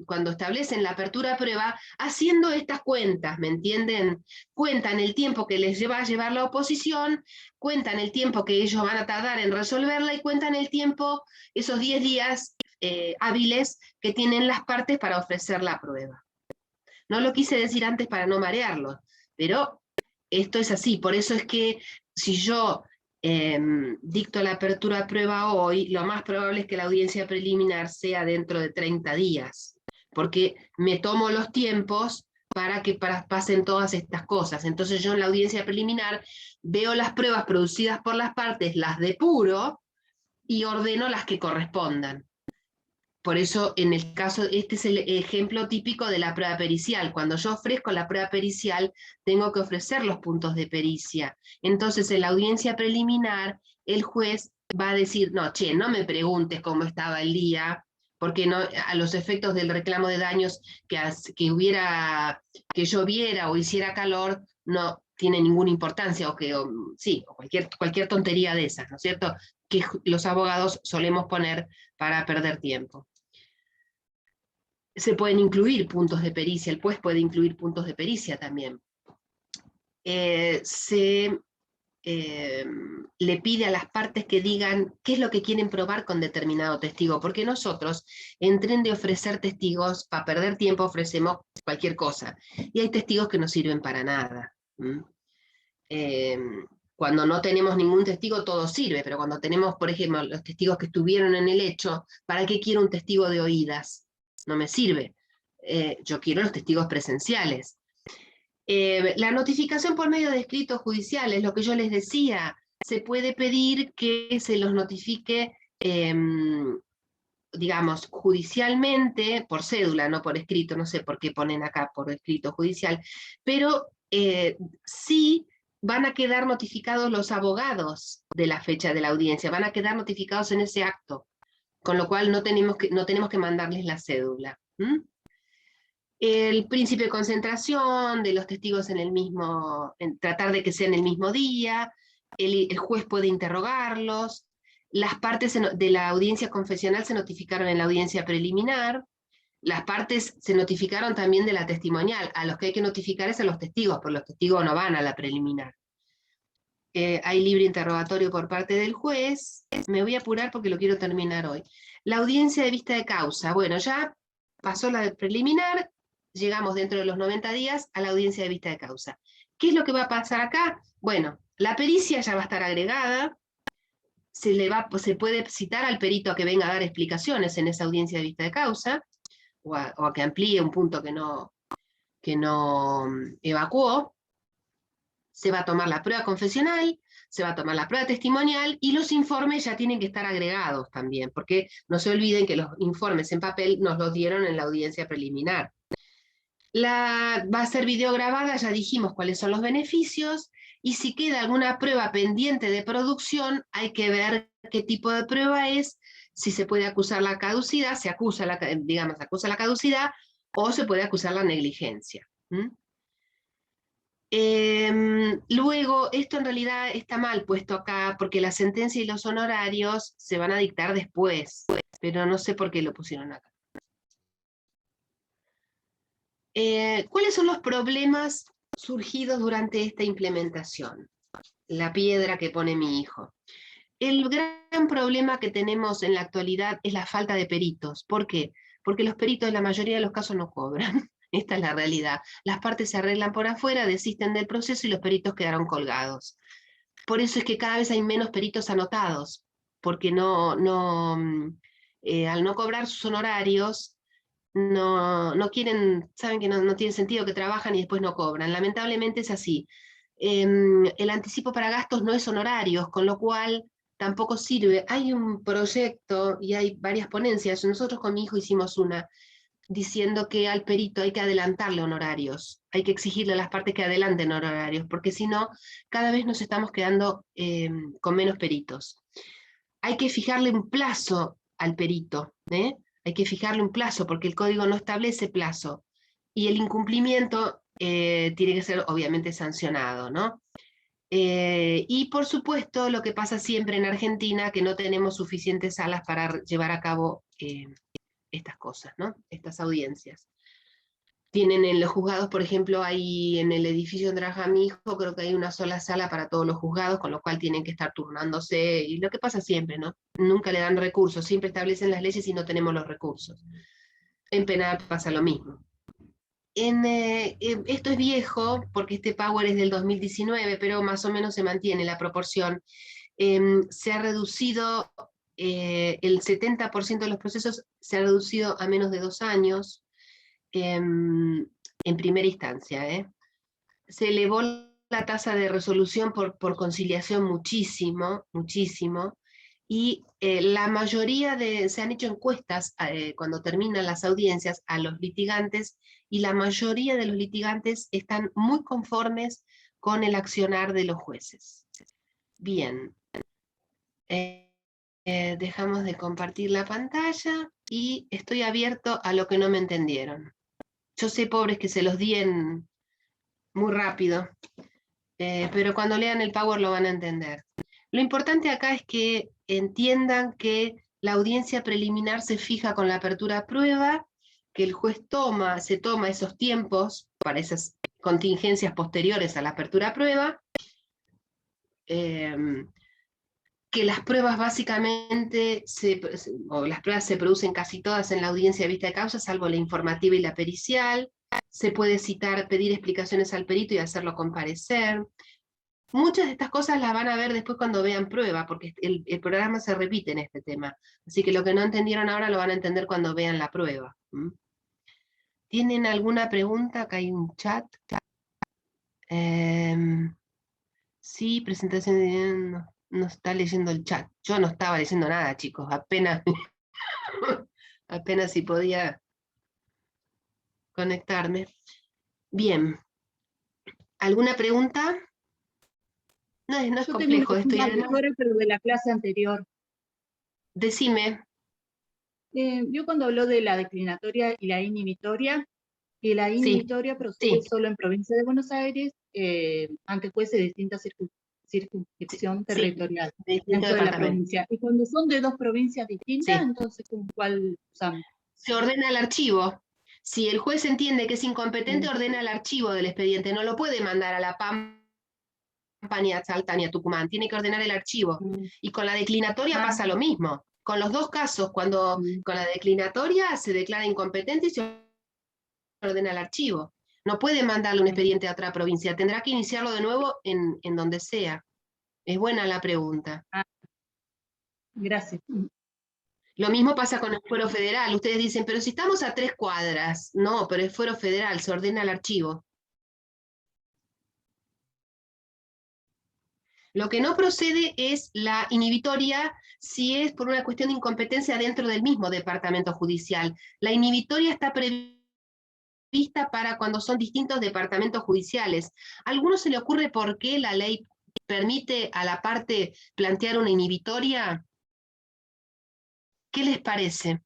cuando establecen la apertura a prueba, haciendo estas cuentas, ¿me entienden? Cuentan el tiempo que les va a llevar la oposición, cuentan el tiempo que ellos van a tardar en resolverla y cuentan el tiempo, esos 10 días hábiles que tienen las partes para ofrecer la prueba. No lo quise decir antes para no marearlo, pero esto es así, por eso es que si yo dicto la apertura a prueba hoy, lo más probable es que la audiencia preliminar sea dentro de 30 días, porque me tomo los tiempos para que pasen todas estas cosas. Entonces yo en la audiencia preliminar veo las pruebas producidas por las partes, las depuro y ordeno las que correspondan. Por eso, en el caso, este es el ejemplo típico de la prueba pericial. Cuando yo ofrezco la prueba pericial, tengo que ofrecer los puntos de pericia. Entonces, en la audiencia preliminar, el juez va a decir, no, che, no me preguntes cómo estaba el día, porque no, a los efectos del reclamo de daños que lloviera o hiciera calor, no tiene ninguna importancia, o cualquier tontería de esas, ¿no es cierto?, que los abogados solemos poner para perder tiempo. Se pueden incluir puntos de pericia, el juez puede incluir puntos de pericia también. Le pide a las partes que digan qué es lo que quieren probar con determinado testigo, porque nosotros, en tren de ofrecer testigos, para perder tiempo ofrecemos cualquier cosa, y hay testigos que no sirven para nada. Cuando no tenemos ningún testigo todo sirve, pero cuando tenemos, por ejemplo, los testigos que estuvieron en el hecho, ¿para qué quiero un testigo de oídas? No me sirve. Yo quiero los testigos presenciales. La notificación por medio de escritos judiciales, lo que yo les decía, se puede pedir que se los notifique, digamos, judicialmente, por cédula, no por escrito, no sé por qué ponen acá por escrito judicial, pero sí van a quedar notificados los abogados de la fecha de la audiencia, van a quedar notificados en ese acto, con lo cual no tenemos que mandarles la cédula. El principio de concentración de los testigos tratar de que sea en el mismo día, el juez puede interrogarlos, las partes de la audiencia confesional se notificaron en la audiencia preliminar, las partes se notificaron también de la testimonial, a los que hay que notificar es a los testigos, porque los testigos no van a la preliminar. Hay libre interrogatorio por parte del juez, me voy a apurar porque lo quiero terminar hoy. La audiencia de vista de causa, bueno, ya pasó la preliminar, llegamos dentro de los 90 días a la audiencia de vista de causa. ¿Qué es lo que va a pasar acá? Bueno, la pericia ya va a estar agregada, se puede citar al perito a que venga a dar explicaciones en esa audiencia de vista de causa, o a que amplíe un punto que no evacuó. Se va a tomar la prueba confesional, se va a tomar la prueba testimonial, y los informes ya tienen que estar agregados también, porque no se olviden que los informes en papel nos los dieron en la audiencia preliminar. Va a ser videograbada, ya dijimos cuáles son los beneficios, y si queda alguna prueba pendiente de producción, hay que ver qué tipo de prueba es, si se puede acusar la caducidad, se acusa la caducidad, o se puede acusar la negligencia. Luego, esto en realidad está mal puesto acá, porque la sentencia y los honorarios se van a dictar después, pero no sé por qué lo pusieron acá. ¿Cuáles son los problemas surgidos durante esta implementación? La piedra que pone mi hijo. El gran problema que tenemos en la actualidad es la falta de peritos. ¿Por qué? Porque los peritos en la mayoría de los casos no cobran. Esta es la realidad. Las partes se arreglan por afuera, desisten del proceso y los peritos quedaron colgados. Por eso es que cada vez hay menos peritos anotados, porque al no cobrar sus honorarios, no quieren, saben que no tiene sentido que trabajan y después no cobran. Lamentablemente es así. El anticipo para gastos no es honorarios, con lo cual tampoco sirve. Hay un proyecto y hay varias ponencias. Nosotros con mi hijo hicimos una, diciendo que al perito hay que adelantarle honorarios, hay que exigirle a las partes que adelanten honorarios, porque si no, cada vez nos estamos quedando con menos peritos. Hay que fijarle un plazo al perito, hay que fijarle un plazo, porque el código no establece plazo, y el incumplimiento tiene que ser obviamente sancionado, ¿no? Y por supuesto, lo que pasa siempre en Argentina, que no tenemos suficientes salas para llevar a cabo estas cosas, ¿no? Estas audiencias. Tienen en los juzgados, por ejemplo, ahí en el edificio donde trabaja mi hijo, creo que hay una sola sala para todos los juzgados, con lo cual tienen que estar turnándose, y lo que pasa siempre, ¿no? Nunca le dan recursos, siempre establecen las leyes y no tenemos los recursos. En penal pasa lo mismo. Esto es viejo, porque este Power es del 2019, pero más o menos se mantiene la proporción. Se ha reducido, el 70% de los procesos se ha reducido a menos de 2 años, en primera instancia. Se elevó la tasa de resolución por conciliación muchísimo, muchísimo, y la mayoría se han hecho encuestas cuando terminan las audiencias a los litigantes, y la mayoría de los litigantes están muy conformes con el accionar de los jueces. Bien. Dejamos de compartir la pantalla y estoy abierto a lo que no me entendieron. Yo sé, pobres, que se los di muy rápido, pero cuando lean el Power lo van a entender. Lo importante acá es que entiendan que la audiencia preliminar se fija con la apertura a prueba, que el juez se toma esos tiempos para esas contingencias posteriores a la apertura a prueba, que las pruebas básicamente, las pruebas se producen casi todas en la audiencia de vista de causa, salvo la informativa y la pericial. Se puede pedir explicaciones al perito y hacerlo comparecer. Muchas de estas cosas las van a ver después cuando vean prueba, porque el programa se repite en este tema. Así que lo que no entendieron ahora lo van a entender cuando vean la prueba. ¿Tienen alguna pregunta? Acá hay un chat. Sí, presentación de... No está leyendo el chat. Yo no estaba leyendo nada, chicos. Apenas si podía conectarme. Bien. ¿Alguna pregunta? No es Yo complejo tengo esto. una pregunta, pero de la clase anterior. Decime. Yo cuando habló de la declinatoria y la inhibitoria, que la inhibitoria procede solo en provincia de Buenos Aires, ante jueces de distintas circunscripción territorial dentro de la provincia. Y cuando son de 2 provincias distintas, entonces ¿cuál usamos? Se ordena el archivo. Si el juez entiende que es incompetente, ordena el archivo del expediente. No lo puede mandar a La Pampa, ni a Salta, ni a Tucumán. Tiene que ordenar el archivo. Y con la declinatoria pasa lo mismo. Con los dos casos, cuando con la declinatoria se declara incompetente y se ordena el archivo. No puede mandarle un expediente a otra provincia. Tendrá que iniciarlo de nuevo en donde sea. Es buena la pregunta. Gracias. Lo mismo pasa con el fuero federal. Ustedes dicen, pero si estamos a 3 cuadras. No, pero es fuero federal, se ordena el archivo. Lo que no procede es la inhibitoria si es por una cuestión de incompetencia dentro del mismo departamento judicial. La inhibitoria está prevista para cuando son distintos departamentos judiciales. ¿A alguno se le ocurre por qué la ley permite a la parte plantear una inhibitoria? ¿Qué les parece?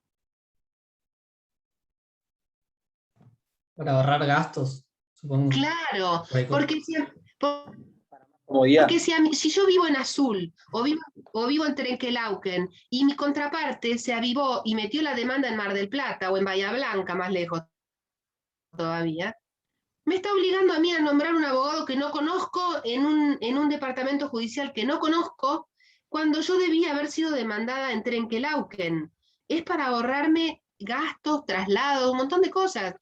Para ahorrar gastos, supongo. Claro, porque si yo vivo en Azul o vivo en Trenquelauquen y mi contraparte se avivó y metió la demanda en Mar del Plata o en Bahía Blanca, más lejos todavía, me está obligando a mí a nombrar un abogado que no conozco en un departamento judicial que no conozco, cuando yo debía haber sido demandada en Trenquelauquen. Es para ahorrarme gastos, traslados, un montón de cosas.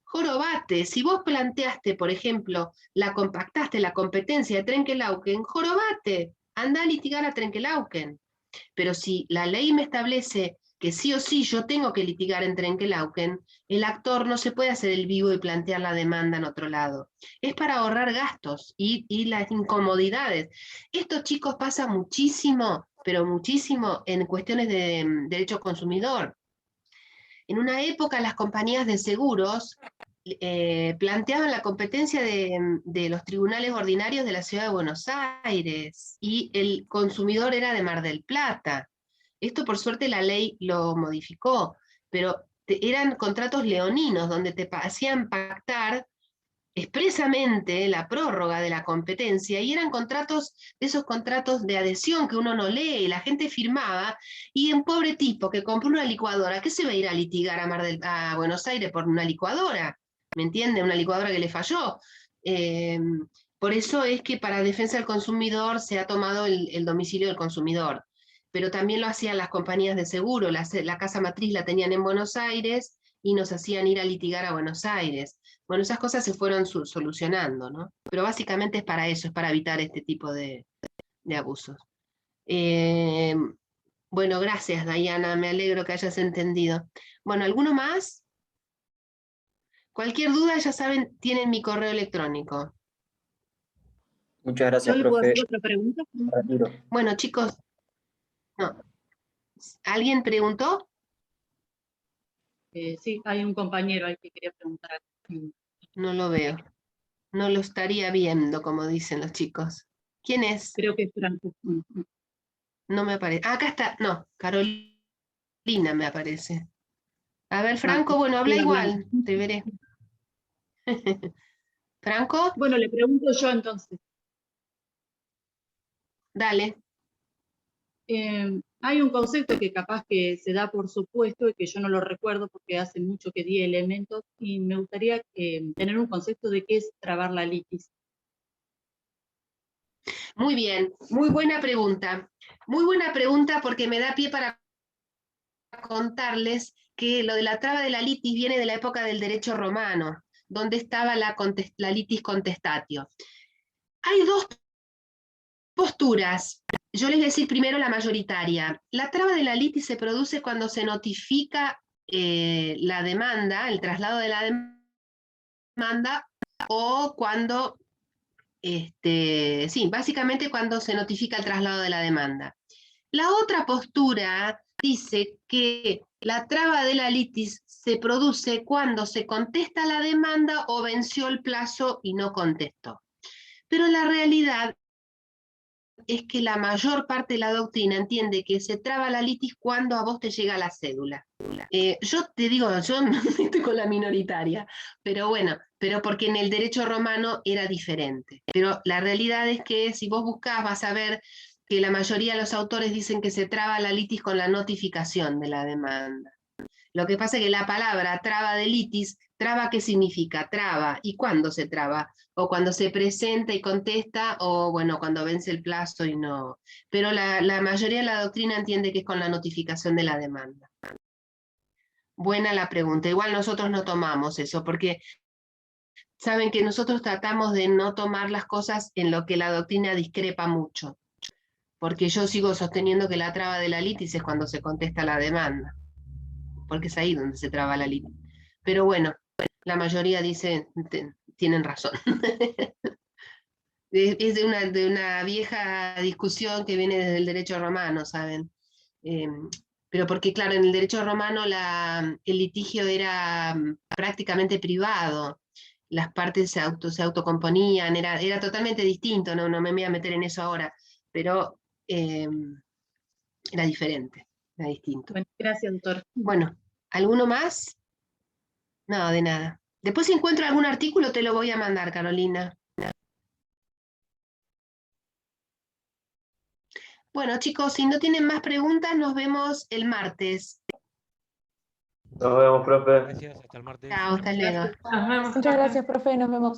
Jorobate, si vos planteaste, por ejemplo, compactaste la competencia de Trenquelauquen, jorobate, anda a litigar a Trenquelauquen. Pero si la ley me establece que sí o sí yo tengo que litigar en Trenquelauquen, el actor no se puede hacer el vivo y plantear la demanda en otro lado. Es para ahorrar gastos y las incomodidades. Esto, chicos, pasa muchísimo, pero muchísimo en cuestiones de derecho consumidor. En una época las compañías de seguros planteaban la competencia de los tribunales ordinarios de la ciudad de Buenos Aires, y el consumidor era de Mar del Plata. Esto por suerte la ley lo modificó, pero eran contratos leoninos, donde te hacían pactar expresamente la prórroga de la competencia, y eran contratos, de esos contratos de adhesión que uno no lee, y la gente firmaba, y un pobre tipo que compró una licuadora, ¿qué se va a ir a litigar a Buenos Aires por una licuadora? ¿Me entiende? Una licuadora que le falló. Por eso es que para defensa del consumidor se ha tomado el domicilio del consumidor, pero también lo hacían las compañías de seguro, la casa matriz la tenían en Buenos Aires, y nos hacían ir a litigar a Buenos Aires. Bueno, esas cosas se fueron solucionando, ¿no? Pero básicamente es para eso, es para evitar este tipo de abusos. Bueno, gracias, Dayana, me alegro que hayas entendido. Bueno, ¿alguno más? Cualquier duda, ya saben, tienen mi correo electrónico. Muchas gracias, ¿Yo le puedo profe. hacer otra pregunta? Retiro. Bueno, chicos, no. ¿Alguien preguntó? Sí, hay un compañero ahí que quería preguntar algo. No lo veo. No lo estaría viendo, como dicen los chicos. ¿Quién es? Creo que es Franco. No me aparece. Ah, acá está. No, Carolina me aparece. A ver, Franco, bueno, habla sí, igual. Te veré. ¿Franco? Bueno, le pregunto yo entonces. Dale. Hay un concepto que capaz que se da por supuesto y que yo no lo recuerdo porque hace mucho que di elementos, y me gustaría tener un concepto de qué es trabar la litis. Muy bien, muy buena pregunta. Muy buena pregunta, porque me da pie para contarles que lo de la traba de la litis viene de la época del derecho romano, donde estaba la litis contestatio. Hay dos posturas. Yo les voy a decir primero la mayoritaria. La traba de la litis se produce cuando se notifica la demanda, el traslado de la demanda, o cuando, sí, básicamente cuando se notifica el traslado de la demanda. La otra postura dice que la traba de la litis se produce cuando se contesta la demanda o venció el plazo y no contestó. Pero la realidad es que la mayor parte de la doctrina entiende que se traba la litis cuando a vos te llega la cédula. Yo te digo, yo estoy con la minoritaria, pero bueno, pero porque en el derecho romano era diferente. Pero la realidad es que si vos buscás vas a ver que la mayoría de los autores dicen que se traba la litis con la notificación de la demanda. Lo que pasa es que la palabra traba de litis, traba, ¿qué significa? Traba. ¿Y cuándo se traba? O cuando se presenta y contesta, o bueno, cuando vence el plazo y no. Pero la mayoría de la doctrina entiende que es con la notificación de la demanda. Buena la pregunta. Igual nosotros no tomamos eso, porque saben que nosotros tratamos de no tomar las cosas en lo que la doctrina discrepa mucho. Porque yo sigo sosteniendo que la traba de la litis es cuando se contesta la demanda, porque es ahí donde se traba la litis. Pero bueno, la mayoría dice, tienen razón. Es de una vieja discusión que viene desde el derecho romano, ¿saben? Pero porque, claro, en el derecho romano el litigio era prácticamente privado. Las partes se autocomponían, era totalmente distinto, no me voy a meter en eso ahora, pero era diferente, era distinto. Bueno, gracias, doctor. Bueno, ¿alguno más? No, de nada. Después si encuentro algún artículo te lo voy a mandar, Carolina. Bueno, chicos, si no tienen más preguntas, nos vemos el martes. Nos vemos, profe. Gracias, hasta el martes. Chao, hasta luego. Nos vemos. Muchas gracias, profe, nos vemos.